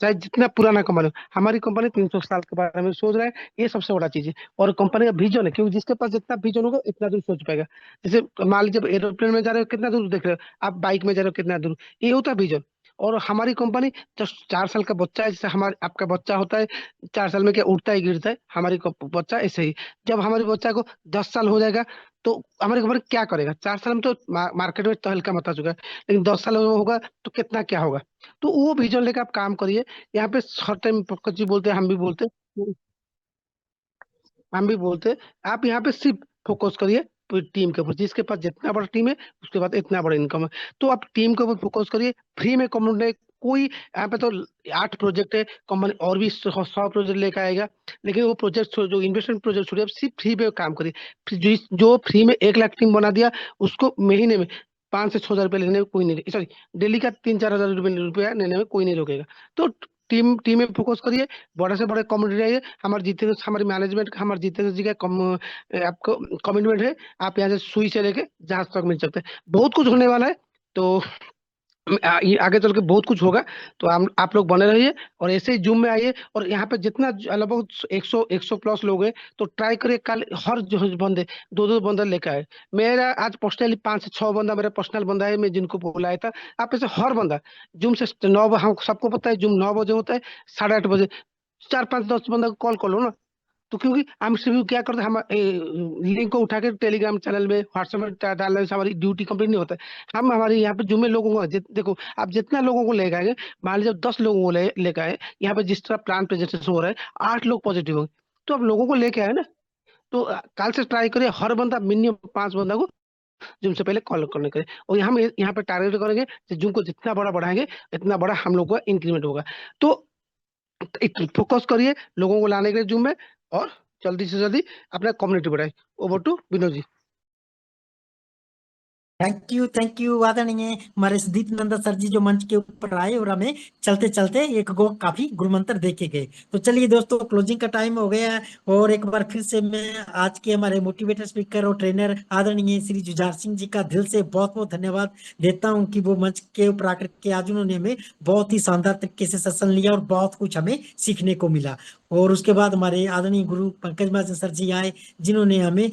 चाहे जितना पुराना कंपनी हो। हमारी कंपनी 300 साल के बारे में सोच रहा है, ये सबसे बड़ा चीज है। और कंपनी का विजन है, क्योंकि जिसके पास जितना विजन होगा इतना दूर सोच पाएगा। जैसे मान लीजिए, जब एरोप्लेन में जा रहे हो कितना दूर देख रहे हो, आप बाइक में जा रहे हो कितना दूर, ये होता है विजन। और हमारी कंपनी जस्ट 4 साल का बच्चा है, जैसे हमारे आपका बच्चा होता है, 4 साल में क्या उठता है गिरता है, हमारी बच्चा ऐसे ही। जब हमारे बच्चा को 10 साल हो जाएगा, तो हमारी कंपनी क्या करेगा? 4 साल में तो मार्केट में तहलका मचा चुका है, लेकिन 10 साल में होगा तो कितना क्या होगा। तो वो विजन लेकर आप काम करिए। यहाँ पे हर टाइम पंकज जी बोलते हैं, हम भी बोलते हैं, आप यहाँ पे सिर्फ फोकस करिए टीम के ऊपर। जिसके पास जितना बड़ा टीम है, उसके बाद इतना बड़ा इनकम है। तो आप टीम के ऊपर फोकस करिए, फ्री में कम्युनिटी कोई। यहाँ पे तो 8 प्रोजेक्ट है, कंपनी और भी 100 प्रोजेक्ट लेकर आएगा। लेकिन वो प्रोजेक्ट जो इन्वेस्टमेंट प्रोजेक्ट छोड़िए, आप सिर्फ फ्री में काम करिए। जो फ्री में 1 लाख टीम बना दिया, उसको महीने में 5 से 6 हज़ार रुपये लेने में कोई नहीं, सॉरी, डेली का 3-4 हज़ार रुपया लेने में कोई नहीं रोकेगा। तो टीम में फोकस करिए, बड़े से बड़े कम्युनिटी रहिए। हमारे जितेंद्र, हमारी मैनेजमेंट, हमारे जितेंद्र जी का आपको कमिटमेंट है, आप यहाँ से सुई से लेके जहाज तक मिल सकते हैं। बहुत कुछ होने वाला है। तो ये आगे चल के बहुत कुछ होगा। तो आप लोग बने रहिए, और ऐसे ही जूम में आइए। और यहाँ पे जितना लगभग 100 प्लस लोग हैं, तो ट्राई करिए कल हर जो बंदे 2-2 बंदा लेकर आए। मेरा आज पर्सनली 5 से 6 बंदा मेरा पर्सनल बंदा है, मैं जिनको बुलाया था। आप ऐसे हर बंदा जूम से 9, हम सबको पता है जूम 9 बजे होता है, 8:30 बजे 4-5-10 बंदा को कॉल कर लो ना। तो क्योंकि हम सभी क्या करते हैं, हम लिंक को उठा के टेलीग्राम चैनल में, व्हाट्सएप में डालने से हमारी ड्यूटी कंप्लीट नहीं होता है। हम हमारे यहाँ पे जुम्मे लोगों को देखो, आप जितना लोगों को लेकर आएंगे, मान लीजिए 10 लोगों को लेकर आए, यहाँ पे जिस तरह प्लान प्रेजेंटेशन हो रहा है, 8 लोग पॉजिटिव होंगे, तो आप लोगों को लेके आए ना। तो कल से ट्राई करिए, हर बंदा मिनिमम 5 बंदा को जुम से पहले कॉल करने करें। और हम यहाँ पे टारगेट करेंगे कि जुम को जितना बड़ा बढ़ाएंगे, इतना बड़ा हम लोग का इंक्रीमेंट होगा। तो फोकस करिए लोगों को लाने के लिए जूम में, और जल्दी से जल्दी अपना कम्युनिटी बढ़ाए। Over to Vinod ji. Thank you आदरणीय हमारे सुदीप नंदा सर जी, जो मंच के ऊपर आए और हमें चलते चलते एक गो काफी गुरु मंत्र देके गए। तो चलिए दोस्तों, क्लोजिंग का टाइम हो गया है, और एक बार फिर से मैं आज के हमारे मोटिवेटर स्पीकर और ट्रेनर आदरणीय श्री जुझार सिंह जी का दिल से बहुत बहुत धन्यवाद देता हूँ कि वो मंच के ऊपर आकर के आज उन्होंने हमें बहुत ही शानदार तरीके से सत्संग लिया, और बहुत कुछ हमें सीखने को मिला। और उसके बाद हमारे आदरणीय गुरु पंकज महाजन सर जी आए, जिन्होंने हमें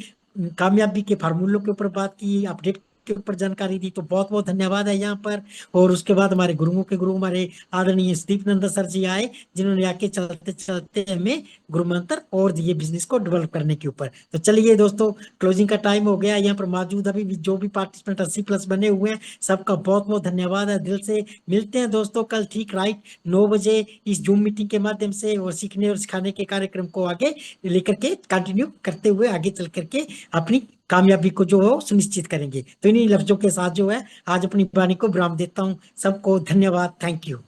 कामयाबी के फार्मूलों के ऊपर बात की, अपडेट के ऊपर जानकारी दी। तो बहुत बहुत धन्यवाद है यहाँ पर। और उसके बाद हमारे गुरुओं के गुरु हमारे आदरणीय सुदीप नंदा सर जी आए, जिन्होंने आके चलते चलते हमें गुरु मंत्र और दिए बिजनेस को डेवलप करने के ऊपर। तो चलिए दोस्तों, क्लोजिंग का टाइम हो गया। यहाँ पर मौजूद अभी भी जो भी पार्टिसिपेंट 80+ बने हुए हैं, सबका बहुत बहुत धन्यवाद है दिल से। मिलते हैं दोस्तों कल ठीक राइट 9 बजे इस जूम मीटिंग के माध्यम से, और सीखने और सिखाने के कार्यक्रम को आगे लेकर के कंटिन्यू करते हुए आगे चल करके अपनी कामयाबी को जो हो सुनिश्चित करेंगे। तो इन्हीं लफ्जों के साथ जो है आज अपनी वाणी को विराम देता हूँ। सबको धन्यवाद, थैंक यू।